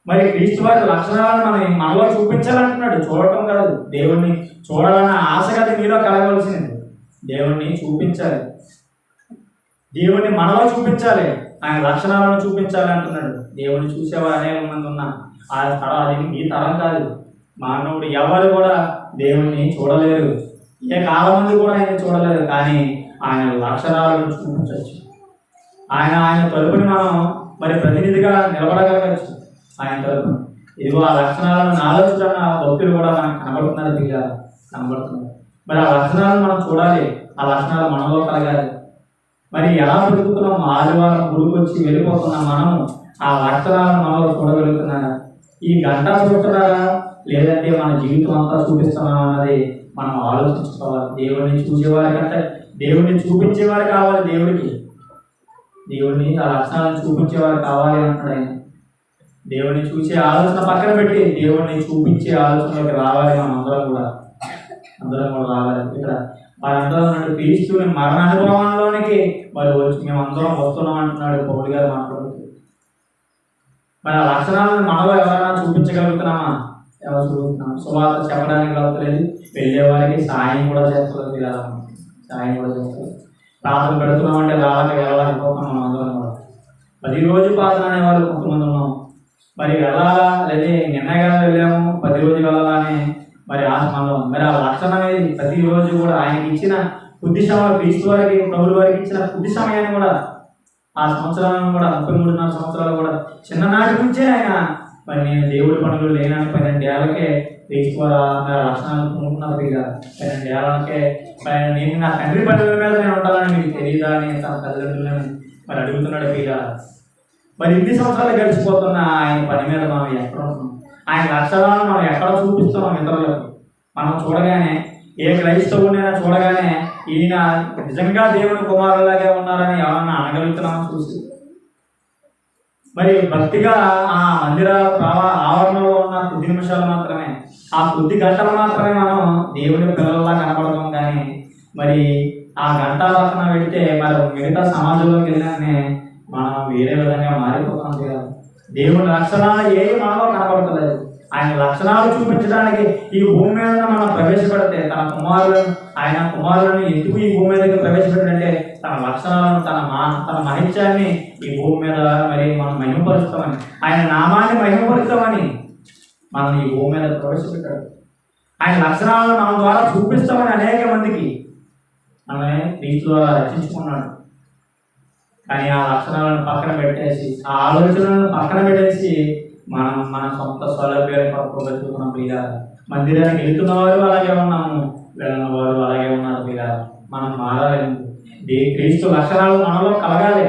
మరి క్రీస్తు వారి లక్షణాలను మనలో చూపించాలంటున్నాడు. చూడటం కాదు, దేవుణ్ణి చూడాలన్న ఆశ కాదు మీలో కలగవలసింది. దేవుణ్ణి చూపించాలి, దేవుణ్ణి మనలో చూపించాలి, ఆయన లక్షణాలను చూపించాలి అంటున్నాడు. దేవుణ్ణి చూసేవారు అనేక మంది ఉన్నా ఆ తరం అది ఈ తరం కాదు. మానవుడు ఎవరు కూడా దేవుణ్ణి చూడలేరు, ఏ కాలం మంది కూడా ఆయన చూడలేరు. కానీ ఆయన లక్షణాలను చూపించవచ్చు. ఆయన తరపుని మనం మరి ప్రతినిధిగా నిలబడగలగచ్చు. ఆయన తరపున ఇదిగో ఆ లక్షణాలను ఆలోచన భక్తులు కూడా మనకు కనబడుతున్నారు. మరి ఆ లక్షణాలను మనం చూడాలి, ఆ లక్షణాలు మనలో కలగాలి. మరి ఎలా బ్రతుకుతున్నాం? ఆదివారం గుడికి వచ్చి వెళ్ళిపోతున్నాం. మనము ఆ లక్షణాలను మనలో చూడగలుగుతున్నారా? ఈ గంట చూస్తున్నారా, లేదంటే మన జీవితం అంతా చూపిస్తున్నాం అన్నది మనం ఆలోచించుకోవాలి. దేవుడిని చూసేవారి కంటే దేవుడిని చూపించేవారు కావాలి. దేవుడిని ఆ లక్షణాలను చూపించేవారు కావాలి అంటాడు ఆయన. దేవుడిని చూసే ఆలోచన పక్కన పెట్టి దేవుడిని చూపించే ఆలోచనలోకి రావాలి. మనం అందరం కూడా రావాలి. ఇక్కడ వారందరూ అన్నాడు క్రీస్తుని మరణ అనుభవంలోనికి మరి వచ్చి మేము అందరం వస్తున్నాం అంటున్నాడు పౌలు గారు మాట్లాడుతూ. మరి ఆ లక్షణాలను మనలో ఎవరైనా చూపించగలుగుతున్నామా? ఎవరు చూపుతున్నాం? సువార్త చెప్పడానికి కలుగుతలేదు, వెళ్ళే వారికి సాయం కూడా చేస్తుంది. ప్రార్థన పెడుతున్నాం అంటే వెళ్ళాలనుకోకుండా మనం అందరం కూడా ప్రతిరోజు ప్రార్థన అనేవాళ్ళు కొంతమంది ఉన్నాం. మరి వెళ్ళాలా, లేదా నిన్నగా వెళ్ళాము 10 రోజులు వెళ్ళాలని మరి మనలో మరి ఆ లక్షణం అనేది ప్రతిరోజు కూడా ఆయనకి ఇచ్చిన కొద్ది సమయం, క్రీస్తు వారికి ప్రభువు వారికి ఇచ్చిన కొద్ది సమయాన్ని కూడా ఆ సంవత్సరాలను కూడా 33.5 సంవత్సరాలు కూడా చిన్ననాటి నుంచే ఆయన మరి నేను దేవుడి పనులు లేనని 12 ఏళ్ళకే క్రీస్తు వారి లక్షణాలు పొందుతున్నారు. 12 ఏళ్ళకే నేను నా తండ్రి పనుల మీద నేను ఉండాలని మీకు తెలియదా అని తన తల్లిదండ్రులను మరి అడుగుతున్నాడు. మరి ఇన్ని సంవత్సరాలు గడిచిపోతున్న ఆయన పని మీద మనం ఎక్కడ ఉంటున్నాం? ఆయన లక్షణాలను మనం ఎక్కడ చూపిస్తున్నాం ఇతరులకు? మనం చూడగానే ఏ క్రైస్తవునైనా చూడగానే ఈయన నిజంగా దేవుని కుమారులాగే ఉన్నారని ఎవరన్నా అనగలుగుతున్నామో చూసి మరి భక్తిగా ఆ మందిర ఆవరణలో ఉన్న కొద్ది నిమిషాలు మాత్రమే, ఆ కొద్ది గంటలు మాత్రమే మనం దేవుని పిల్లల్లా కనపడతాం. కానీ మరి ఆ గంట పక్కన పెడితే మరి మిగతా సమాజంలోకి వెళ్ళినానే మనం వేరే విధంగా మారిపోతాం కదా. దేవుని లక్షణాలు ఏవి మనలో కనపడతలేదు. ఆయన లక్షణాలు చూపించడానికి ఈ భూమి మీద మనం ప్రవేశపెడితే ఆయన కుమారులను ఎందుకు ఈ భూమి మీదకి ప్రవేశపెట్టాడంటే తన లక్షణాలను తన మహిత్యాన్ని ఈ భూమి మీద మరి మనం మహిమపరుస్తామని, ఆయన నామాన్ని మహిమపరుస్తామని మనం ఈ భూమి మీద ప్రవేశపెట్టాడు. ఆయన లక్షణాలను మన ద్వారా చూపిస్తామని అనేక మందికి మనమే క్రీస్తు ద్వారా రచించుకున్నాడు. కానీ ఆ లక్షణాలను పక్కన పెట్టేసి, ఆ ఆలోచనలను పక్కన పెట్టేసి మన సొంత సౌలభ్యాల కొరకు బతుకుతున్నాం ప్రియ. మందిరానికి వెళ్తున్న వారు అలాగే ఉన్నాము, వెళ్ళిన వారు అలాగే ఉన్నారు ప్రియ. మనం మారాలి. క్రీస్తు లక్షణాలు మనలో కలగాలి.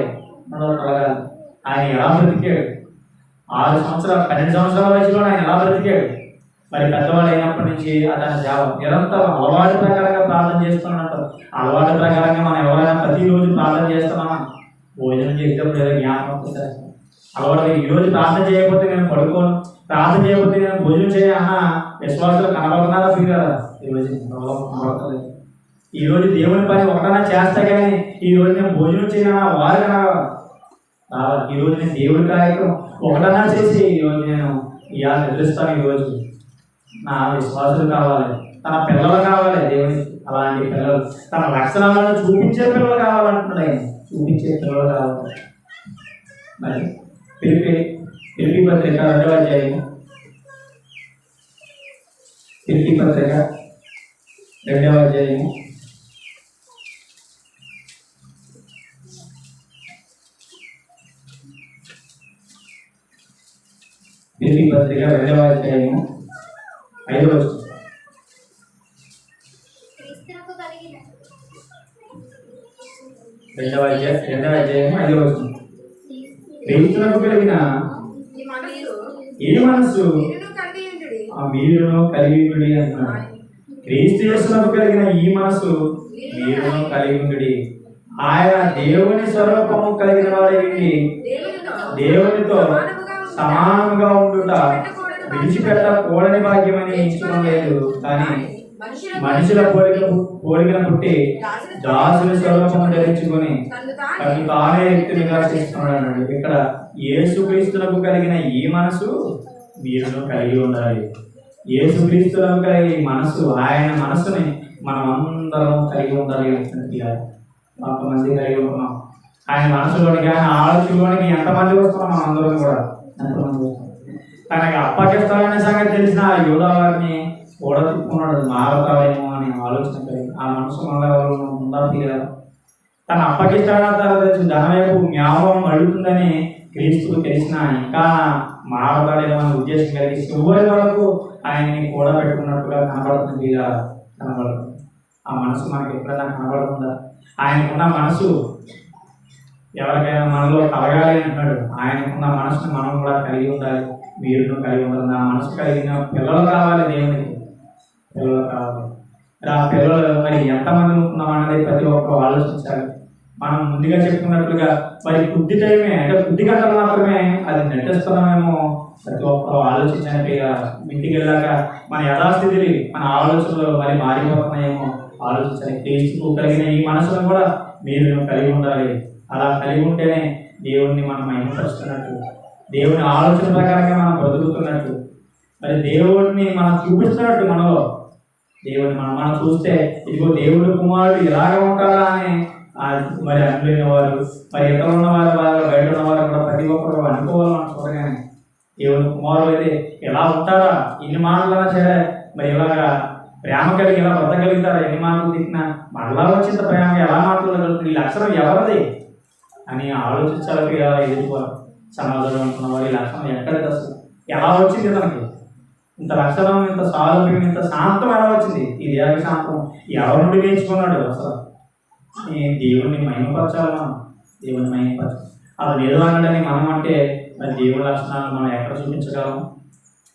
ఆయన ఎలా బ్రతికాడు? 6 సంవత్సరాలు 12 సంవత్సరాల వయసులో ఆయన ఎలా బ్రతికాడు? మరి పెద్దవాడు అయినప్పటి నుంచి అతని నిరంతరం అలవాటు ప్రకారంగా ప్రార్థన చేస్తున్నట్టు. అలవాటు ప్రకారంగా మనం ఎవరైనా ప్రతిరోజు ప్రార్థన చేస్తున్నామా? భోజనం చేసేటప్పుడు ఏదో జ్ఞాపకం చేస్తాం. అలవాటు ఈరోజు ప్రార్థన చేయకపోతే నేను పడుకోను, ప్రార్థన చేయకపోతే నేను భోజనం చేయన్న విశ్వాసాలు కనబడుతున్నారా కదా? కనబడతలేదు. ఈరోజు దేవుని పని ఒకటన్నా చేస్తా కానీ ఈరోజు నేను భోజనం చేయనా వారు కనబడాలి. ఈరోజు నేను దేవుడి కార్యక్రమం ఒకటన్నా చేసి ఈరోజు నేను ఇలా నిద్రిస్తాను. ఈరోజు నా విశ్వాసులు కావాలి, తన పిల్లలు కావాలి. దేవుని అలాంటి పిల్లలు, తన లక్షణాలను చూపించే పిల్లలు కావాలంటున్నాడు ఆయన. చూపించే పిల్లలు కావాలి. మరి ఫిలిప్పీ పత్రిక 2వ అధ్యాయము, ఫిలిప్పీ పత్రిక 2వ అధ్యాయము 5వ వచనం. రెండవ అధ్యాయం 5వ వచనం. క్రీస్తునకు కలిగిన ఈ మనసు మీరును కలిగి ఉండి అంటున్నాడు. క్రీస్తు యేసునకు కలిగిన ఈ మనసు మీరును కలిగి ఉండి, ఆయన దేవుని స్వరూపము కలిగిన వాడి దేవునితో సమానంగా ఉండుట విడిచిపెట్టకూడని భాగ్యమని ఎంచుకోలేదు. కానీ మనుషుల పోలికను పుట్టి దాసుని స్వరూపము ధరించుకొని తను తానే వ్యక్తిగా చేసుకున్నాడు అన్నాడు. ఇక్కడ యేసుక్రీస్తులకు కలిగిన ఈ మనసు మీరును కలిగి ఉండాలి. యేసుక్రీస్తులకు కలిగిన ఈ మనసు, ఆయన మనసుని మనం అందరం కలిగి ఉండాలి. కొంతమంది కలిగి ఉన్నాం. ఆయన మనసులోనికి, ఆయన ఆలోచనలోనికి ఎంతమంది వస్తున్నాం? మనం అందరం కూడా ఎంతమంది వస్తున్నాం. తనకి అప్పగిస్తాలనే సంగతి తెలిసిన యూదా వారిని కూడా తిప్పుకున్నాడు. మారతావేమో అని ఆలోచన కలిగి ఆ మనసు మనలో ఉండాలి కదా. తను అప్పగిస్తాడన్న తర్వాత ధనం వైపు జ్ఞాపకం అడుగుతుందని క్రీస్తుకు తెలిసిన ఇంకా మారతాడేమో అనే ఉద్దేశం కలిగి చివరి వరకు ఆయన్ని కూడా పెట్టుకున్నట్టుగా కనబడుతుంది కదా. కనబడుతుంది. ఆ మనసు మనకి ఎప్పుడైనా కనబడుతుందా? ఆయనకున్న మనసు ఎవరికైనా మనలో కలగాలి అంటున్నాడు. ఆయనకున్న మనసుని మనం కూడా కలిగి ఉండాలి. మీరు కలిగి ఉండాలి. ఆ మనసు కలిగిన పిల్లలు కావాలి. దేవునికి పిల్లలు కావాలి. ఆ పిల్లలు మరి ఎంతమంది ఉంటున్నాం అనేది ప్రతి ఒక్కరు ఆలోచించాలి. మనం ముందుగా చెప్పుకున్నట్లుగా మరి కొద్ది టైమే, అంటే కొద్ది గంటలు మాత్రమే అది నటిస్తున్నామేమో ప్రతి ఒక్కరు ఆలోచించండి. ఇంటికి వెళ్ళాక మన యథాస్థితిని, మన ఆలోచనలు మరి మారిపోతున్నాయేమో ఆలోచించాలి. క్రీస్తుకు కలిగిన ఈ మనసును కూడా మీరు కలిగి ఉండాలి. అలా కలిగి ఉంటేనే దేవుణ్ణి మనం మహిమపరుస్తున్నట్టు, దేవుని ఆలోచన ప్రకారంగా మనం బ్రతుకుతున్నట్టు, మరి దేవుడిని మనం చూపిస్తున్నట్టు. మనలో దేవుని మనం చూస్తే ఇదిగో దేవుడు కుమారుడు ఇలాగ ఉంటారా అని మరి అనుకునే వారు, మరి ఎక్కడ ఉన్నవారు, బయట ఉన్నవారు కూడా ప్రతి ఒక్కరు అనుకోవాలి. మనం చూడగానే దేవుని కుమారుడు అయితే ఎలా ఉంటారా, ఎన్ని మాటలన్నా సరే మరి ఇలాగా ప్రేమ కలిగి ఎలా బ్రతకగలుగుతారా, ఎన్ని మాటలు తిట్టినా మళ్ళా వచ్చిన ప్రేమ ఎలా మాట్లాడగలుగుతుంది, ఈ లక్షణం ఎవరిది అని ఆలోచించాలి. ఎదుర్కోవాలి. సమాజంలో ఉంటున్న వారు ఈ లక్షణం ఎక్కడికి అసలు ఎలా వచ్చింది? తనకి ఇంత లక్షణం, ఇంత సారూప్యం, ఇంత శాంతం ఎలా వచ్చింది? ఈ దేవ శాంతం ఎవరి నుండి నేర్చుకున్నాడు? అసలు దేవుణ్ణి మహిమపరచాలి. మనం దేవుని మహిమపరచాలి. అది లేదు అన్నాడని మనం అంటే మరి దేవుని లక్షణాలు మనం ఎక్కడ చూపించగలం?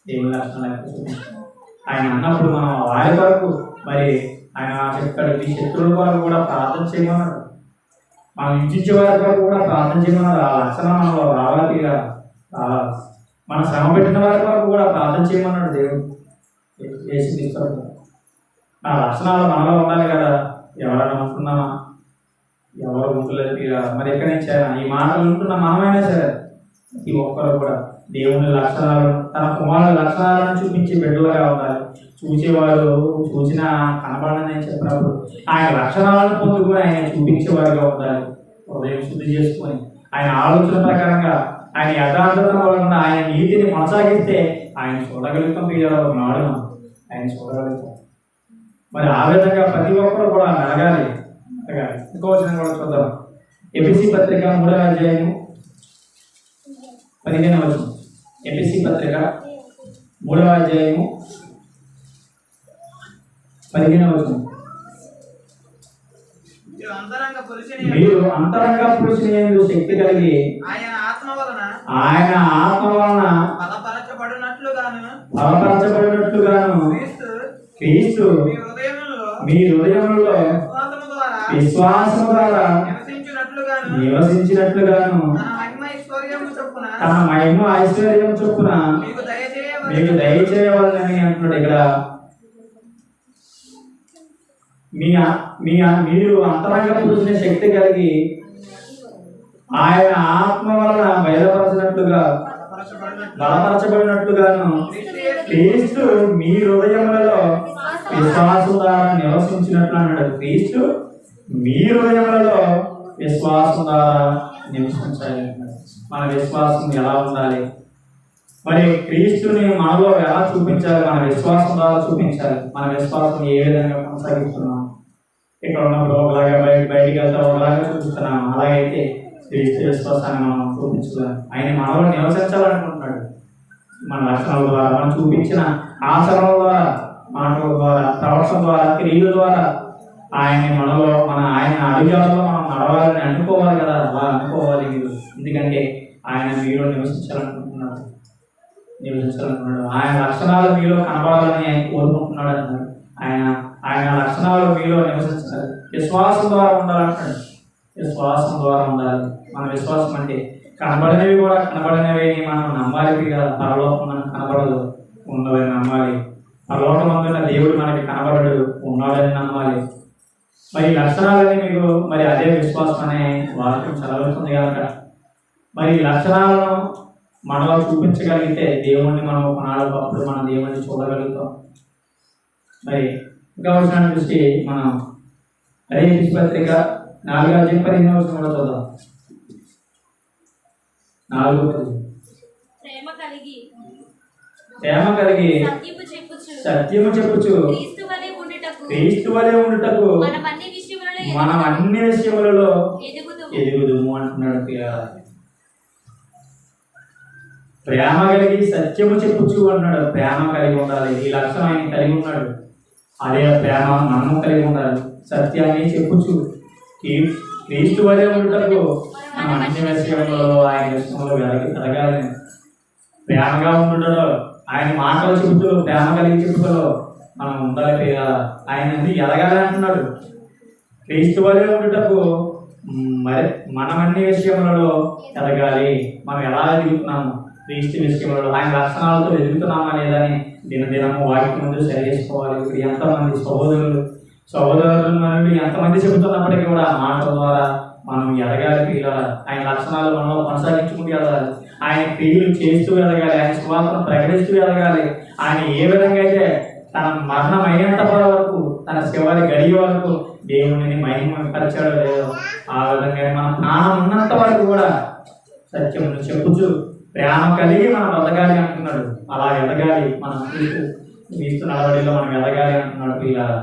దేవుని లక్షణాలు ఎక్కడ చూపించగలం? ఆయన అన్నప్పుడు మనం వారి వరకు మరి ఆయన చెప్పాడు, మీ శత్రువుల వరకు కూడా ప్రార్థన చేయమన్నాడు. మనం హింసించే వారి వరకు కూడా ప్రార్థన చేయమన్నాడు. ఆ లక్షణం మనలో రావాలి. మన శ్రమ పెట్టిన వారి వరకు కూడా ప్రార్థన చేయమన్నాడు దేవుడు. యేసుక్రీస్తు ఆ లక్షణాలు మనలో ఉండాలి కదా. ఎవరైనా ఉంటున్నామా? ఎవరు ఉంటలేదు. మరి ఎక్కడి నుంచి ఈ మాటలు ఉంటున్న మనమైనా సరే ప్రతి ఒక్కరు కూడా దేవుని లక్షణాలు, తన కుమారుల లక్షణాలను చూపించి బిడ్డలుగా ఉండాలి. చూసేవారు చూసినా కనబడని చెప్పినప్పుడు ఆయన లక్షణాలను పొందుకొని ఆయన చూపించేవారుగా ఉండాలి. హృదయం శుద్ధి చేసుకొని ఆయన ఆలోచన ప్రకారంగా ఆయన యథార్థత వలన ఆయన నీతిని కొనసాగిస్తే ఆయన చూడగలుగుతాం. పిల్లలు నాడు ఆయన చూడగలుగుతాం. మరి ఆ విధంగా ప్రతి ఒక్కరు కూడా మెలగాలి. ఇంకో వచనం కూడా చూద్దాం. ఎఫెసీ పత్రిక 3వ అధ్యాయము 15వ వచనం. ఎఫెసీ పత్రిక 3వ అధ్యాయము 15వ వచనం. మీరు అంతరంగ పురుషుని శక్తి కలిగి ఆయన ఆత్మ వలన బలపరచబడినట్లుగాను క్రీస్తు మీ హృదయములలో విశ్వాసము ద్వారా నివసించినట్లుగాను తన మహిమ ఐశ్వర్యం చొప్పున మీకు దయచేయవాలని అంటున్నాడు. ఇక్కడ మీరు అంతరంగ పురుషుని శక్తి కలిగి ఆయన ఆత్మ వలన బలపరచబడినట్లుగాను క్రీస్తు మీ హృదయములలో విశ్వాసం ద్వారా నివసించినట్లు అన్నాడు. క్రీస్తు మీ హృదయములలో విశ్వాసం ద్వారా నివసించాలి. మన విశ్వాసం ఎలా ఉండాలి? మరి క్రీస్తుని మనలో ఎలా చూపించాలి? మన విశ్వాసం ద్వారా చూపించాలి. మన విశ్వాసం ఏ విధంగా కొనసాగిస్తున్నాం? ఇక్కడ ఉన్నప్పుడు ఒకలాగా బయటికి వెళ్తా ఒకలాగా చూపిస్తున్నాం. అలాగైతే క్రీస్తు విశ్వాసాన్ని మనం చూపించాలి. ఆయన మనలో నివసించాలనుకుంటున్నాడు. మన లక్షణాల ద్వారా, మనం చూపించిన ఆచరణ ద్వారా, మాటల ద్వారా, ప్రవర్తన ద్వారా, క్రియల ద్వారా ఆయన మనలో ఆయన అడుగులో మనం నడవాలని అనుకోవాలి కదా. అలా అనుకోవాలి మీరు. ఎందుకంటే ఆయన మీలో నివసించాలనుకుంటున్నాడు. ఆయన లక్షణాలు మీలో కనబడాలని ఆయన కోరుకుంటున్నాడు అన్నాడు. ఆయన లక్షణాలు మీలో నివసించాలి. విశ్వాసం ద్వారా ఉండాలంటాడు. విశ్వాసం ద్వారా ఉండాలి. మన విశ్వాసం అంటే కనబడినవి కూడా కనబడినవి మనం నమ్మాలి కదా. పరలోకం మనకు కనబడదు, ఉండదని నమ్మాలి. పరలోకం అందున్న దేవుడు మనకి కనబడడు, ఉన్నాడని నమ్మాలి. మరి లక్షణాలని మీకు మరి అదే విశ్వాసం అనే వాక్యం చదవుతుంది కనుక మరి లక్షణాలను మనలో చూపించగలిగితే దేవుణ్ణి మనం కొనాలప్పుడు మన దేవుణ్ణి చూడగలుగుతాం. మరి ఇంకా వచ్చిన దృష్టి మనం అదే పత్రిక 4వ అధ్యాయం 15వ వచనం కూడా చూద్దాం. 4:10 ప్రేమ కలిగి సత్యము చెప్పుచు క్రీస్తు వలె ఉండుటకు మనం అన్ని విషయములలో ఎదుగుదుము అంటున్నాడు. ప్రేమ కలిగి సత్యము చెప్పుచు అంటున్నాడు. ప్రేమ కలిగి ఉండాలి. ఈ లక్షణం ఆయన కలిగి ఉన్నాడు. అదే ప్రేమ మనం కలిగి ఉండాలి. సత్యాన్ని చెప్పుచు క్రీస్తు వలె ఉండుటకు మనం అన్ని విషయములలో ఆయన విషయంలో ఎదగాలి. ప్రేమగా ఉండుటలో ఆయన మాటలు చెబుతూ ప్రేమ కలిగి చెబుతూ మనం ఉండాలి. ఆయన ఎదగాలి అంటున్నాడు. క్రీస్తు వలె ఉండుటకు మరి మనం అన్ని విషయములలో ఎదగాలి. మనం ఎలా ఎదుగుతున్నాము? క్రీస్తు విషయంలో ఆయన లక్షణాలతో ఎదుగుతున్నామా లేదని దినదినము వాటి ముందు సరి చేసుకోవాలి. ఇప్పుడు ఎంతమంది సహోదరులు నుండి ఎంతమంది చెబుతున్నప్పటికీ కూడా మాటల ద్వారా మనం ఎదగాలి. పిల్లలు ఆయన లక్షణాలు మనలో కొనసాగించుకుంటూ ఎదగాలి. ఆయన క్రియలు చేస్తూ ఎదగాలి. ఆయన సువార్తను ప్రకటిస్తూ ఎదగాలి. ఆయన ఏ విధంగా అయితే తన మరణం అయ్యేంత వరకు, తన చివరి గడియ వరకు దేవుడిని మహిమపరిచాడో లేదో ఆ విధంగా మన ప్రాణం ఉన్నంత వరకు కూడా సత్యమును చెప్పుచు ప్రేమ కలిగి మనం ఎదగాలి అంటున్నాడు. అలా ఎదగాలి. మనం క్రీస్తు నడవడిలో మనం ఎదగాలి అంటున్నాడు. పిల్లలు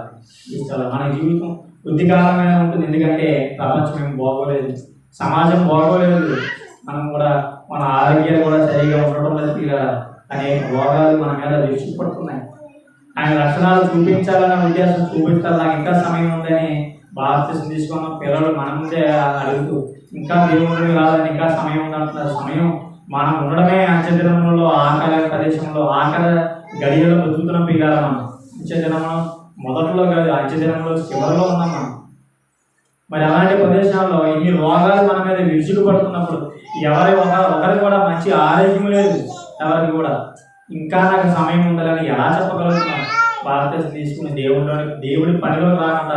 మన జీవితం బుద్ధికారమైన ఉంటుంది. ఎందుకంటే ప్రపంచం ఏం బాగోలేదు, సమాజం బాగోలేదు. మనం కూడా మన ఆరోగ్యాలు కూడా సరిగా ఉండడం లేదు. పిల్లలు అనేక రోగాలు మన మీద విరుచుకుపడుతున్నాయి. ఆయన లక్షణాలు చూపించాలన్న ఉద్దేశం చూపించాలి. నాకు ఇంకా సమయం ఉందని బాప్తిసం తీసుకున్న పిల్లలు మన ముందే అడుగుతూ ఇంకా దేవుడికి రాదని ఇంకా సమయం ఉందంటున్నారు. సమయం మనం ఉండడమే అంత్యదినంలో ఆకలి ప్రదేశంలో ఆకలి గడియలో బతుకుతున్నాం. పిల్లలు మనం అంత్యదినంలో మొదట్లో కాదు, అంత్యదినంలో చివరిలో ఉన్నాం. మనం మరి అలాంటి ప్రదేశాల్లో ఇన్ని రోగాలు మన మీద విరుచుకు పడుతున్నప్పుడు ఒకరికి కూడా మంచి ఆరోగ్యం లేదు, ఎవరికి కూడా ఇంకా నాకు సమయం ఉండాలని ఎలా చెప్పగలుగుతున్నాను? బాప్తిసం తీసుకుని దేవుడి పనిలో రాకుండా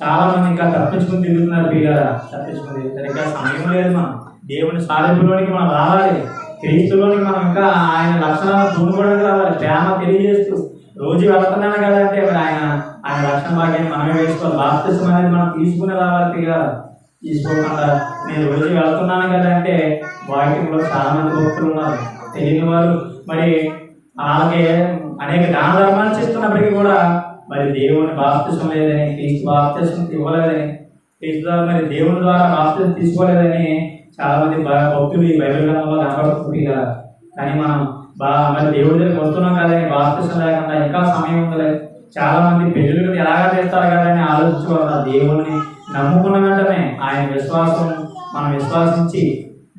చాలా మంది ఇంకా తప్పించుకుని తిరుగుతున్నారు. పిల్లరా తప్పించుకుని సరిగ్గా సమయం లేదు. మనం దేవుని సాధింపులోనికి మనం రావాలి, క్రీస్తులోనికి మనం ఇంకా ఆయన లక్షణాలను దున్నుకోవడానికి రావాలి. ప్రేమ తెలియజేస్తూ రోజు వెళ్తున్నాను కదా అంటే ఆయన రక్షణ భాగ్యాన్ని మనమే వేసుకోవాలి. బాప్తిసం అనేది మనం తీసుకుని రావాలి. పిల్లరా తీసుకోకుండా నేను రోజు వెళ్తున్నాను కదా అంటే వాక్యంలో చాలా మంది భక్తులు ఉన్నారు, తెలియని వారు. మరి అలాగే అనేక దాన ధర్మాలు చేస్తున్నప్పటికీ కూడా మరి దేవుని బాప్తిసం లేదని, క్రీస్తు బాప్తిసం ఇవ్వలేదని, క్రీస్తు మరి దేవుని ద్వారా బాప్తిసం తీసుకోలేదని చాలా మంది భక్తులు ఈ బైబిల్ గ్రంథంలో కనబడుతుంది కదా. కానీ మనం మరి దేవుడి దగ్గరికి వస్తున్నాం కదా, బాప్తిసం లేకుండా ఇంకా సమయం ఉందలే. చాలా మంది పెళ్ళిళ్ళు ఎలాగా చేస్తారు కదా అని ఆలోచించుకోవాలి. దేవుణ్ణి నమ్ముకున్న వెంటనే ఆయన మనం విశ్వాసించి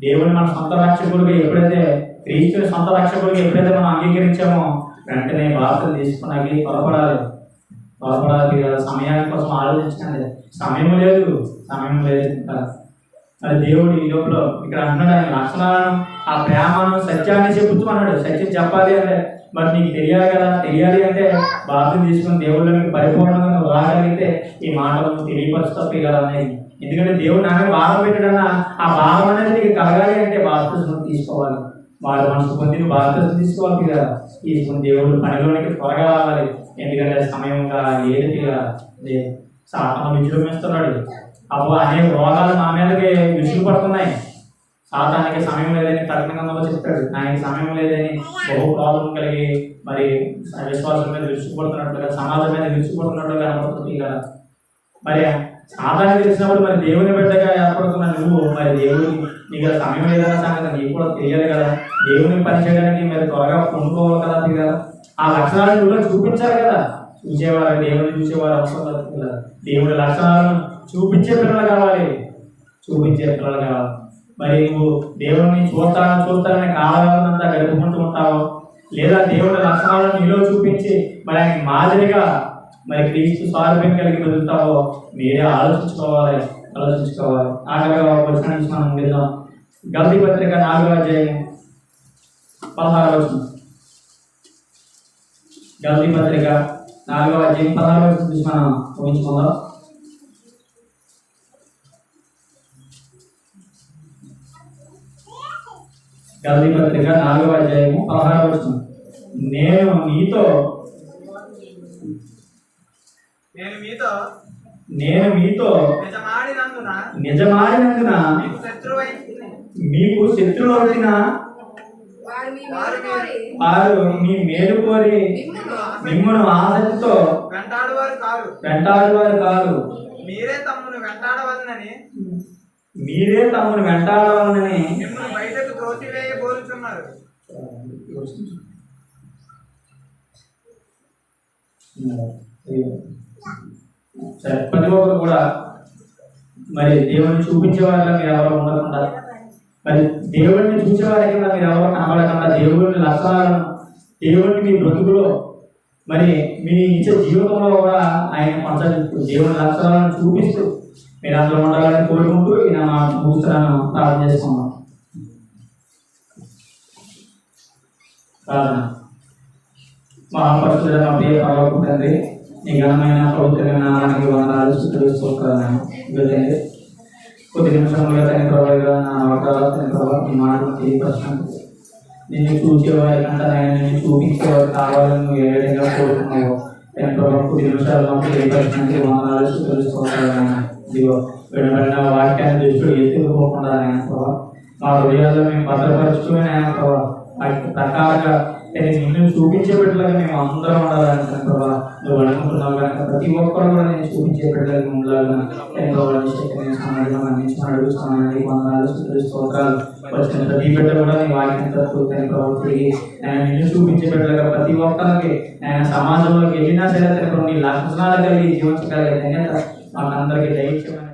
దేవుని మన సొంత రక్షకుడిగా ఎప్పుడైతే, క్రీస్తుని సొంత రక్షకుడిగా ఎప్పుడైతే మనం అంగీకరించామో వెంటనే బాప్తిసం తీసుకున్నాకి త్వరపడాలి కదా. సమయాని కోసం ఆలోచించండి. సమయం లేదు ఇంకా. మరి దేవుడు ఈ లోపల ఇక్కడ అంటున్నాడు, ఆయన లక్షణాలను ఆ ప్రేమను సత్యాన్ని చెబుతూ అన్నాడు. సత్యం చెప్పాలి అంటే మరి నీకు తెలియాలి కదా. తెలియాలి అంటే బాప్తిసం తీసుకుని దేవుళ్ళు మీకు పరిపూర్ణంగా నువ్వు రాగలిగితే ఈ మాటలు తెలియపరుస్తాయి కదా అనేది. ఎందుకంటే దేవుడు నామే భారం పెట్టాడన్నా ఆ భారం అనేది నీకు కలగాలి అంటే బాప్తిసం తీసుకోవాలి. వాడు మనసు పొంది బాప్తిసం తీసుకోవాలి కదా. తీసుకుని దేవుడు పనిలోనికి త్వరగా రావాలి. ఎందుకంటే సమయంగా లేదు. సాతాను విజృంభిస్తున్నాడు. అప్పుడు అనేక రోగాలు మన మీదకి విసుగు పడుతున్నాయి. సాతానికి సమయం లేదని తక్షణంగా చెప్తాడు. ఆయనకి సమయం లేదని బహు ప్రాబ్లం కలిగి మరి విశ్వాసం మీద విసుగుపడుతున్నట్లుగా, సమాజం మీద విసుగుపడుతున్నట్లుగా కనపడుతుంది కదా. మరి సాతానికి తెలిసినప్పుడు మరి దేవుని బిడ్డగా ఏర్పడుతున్న నువ్వు మరి నీకు సమయం లేదన్న సంగతి నీకు కూడా తెలియాలి కదా. దేవుని పని చేయడానికి మీరు త్వరగా పొందుకోవాలి కదా. ఆ లక్షణాలను నువ్వు చూపించాలి కదా. దేవుని చూసేవారు అవసరం కదా. దేవుడి లక్షణాలను చూపించే పిల్లలు కావాలి. మరి నువ్వు దేవుడిని చూస్తానని కావాలంతా గడుపుకుంటూ ఉంటావు, లేదా దేవుడి లక్షణాలను నీలో చూపించి మరి ఆయన మాదిరిగా మరి క్రీస్తు స్వారూప్యం కలిగి బతుకుతావో మీరే ఆలోచించుకోవాలి. ఆఖరిగా వచ్చిన నుంచి మనం వెళ్దాం. గలతీ పత్రిక 4వ అధ్యాయం 16వ వచనం. గలతీ పత్రిక 4వ అధ్యాయం 16వ వచనం నుంచి మనం ఊహించుకుందాం. గలతీ పత్రిక 4వ అధ్యాయము 16వ వచనం. నేను మీతో నిజమాడినందున మీకు శత్రువు వచ్చిన వారు మీ మేలు కోరి మిమ్మల్ని ఆసక్తితో వెంటాడువారు కాదు, మీరే తమను వెంటాడవాలని బయటకు త్రోసివేయబోతున్నారు. ప్రతి ఒక్కరు కూడా మరి దేవుడిని చూపించే వారిలో మీరు ఎవరో ఉండకుండా, మరి దేవుడిని చూసే వారి కింద మీరు ఎవరో కనబడకుండా, దేవుడిని లక్షణాలను దేవుడిని మీ బ్రతుకులో మరి మీ ఇచ్చే జీవితంలో కూడా ఆయన కొనసాగిస్తూ దేవుని లక్షణాలను చూపిస్తూ మీరు అందులో ఉండాలని కోరుకుంటూ ఈయన మా ముగిస్తున్నాను ప్రార్థన చేసుకున్నాం. ప్రార్థన. మహాపరిశుద్ధుడైన మా ప్రియ పరలోకపు తండ్రి, నీ ఘనమైన పవిత్రమైన నామానికి వందనాలు, స్తుతులు, స్తోత్రాలు. కొద్ది నిమిషంలో తన ప్రభావిగా నా అవకాశం ప్రభావ ఈ మాటలు తెలియపరచండి. నిన్ను చూసేవారి కంటే ఆయన నిన్ను చూపించేవారు కావాలని నువ్వు ఏ విధంగా కోరుకున్నావు తన ప్రభావం కొద్ది నిమిషాల్లో తెలియపరచండి. వందనాలు, స్తుతులు, స్తోత్రాలు. ఇదిగో వినబడిన వాక్యాన్ని దృష్టిలో ఎత్తుకుపోకుండా ఆయన ప్రభావ మా హృదయాల్లో మేము భద్రపరుచుకుని ఆయన ప్రభావ వాటి ప్రకారంగా నిన్ను చూపించే బిడ్డలుగా మేము అందరం ఉండాలని ప్రభావ నువ్వు అనుకుంటున్నావు కనుక ప్రతి ఒక్కరు కూడా నేను చూపించే బిడ్డలుగా ఉండాలని అడుగుతున్నాను. వందనాలు, స్తుతులు, స్తోత్రాలు. వచ్చిన ప్రతి బిడ్డ కూడా నీ వాక్యం తక్కువ ప్రభావ తిరిగి నేను నిన్ను చూపించే బిడ్డలుగా ప్రతి ఒక్కరికి నేను సమాజంలోకి వెళ్ళినా సరే నీ లక్షణాలు కలిగి జీవించగలిగే ధన్యత మాకందరికీ దయచేయమని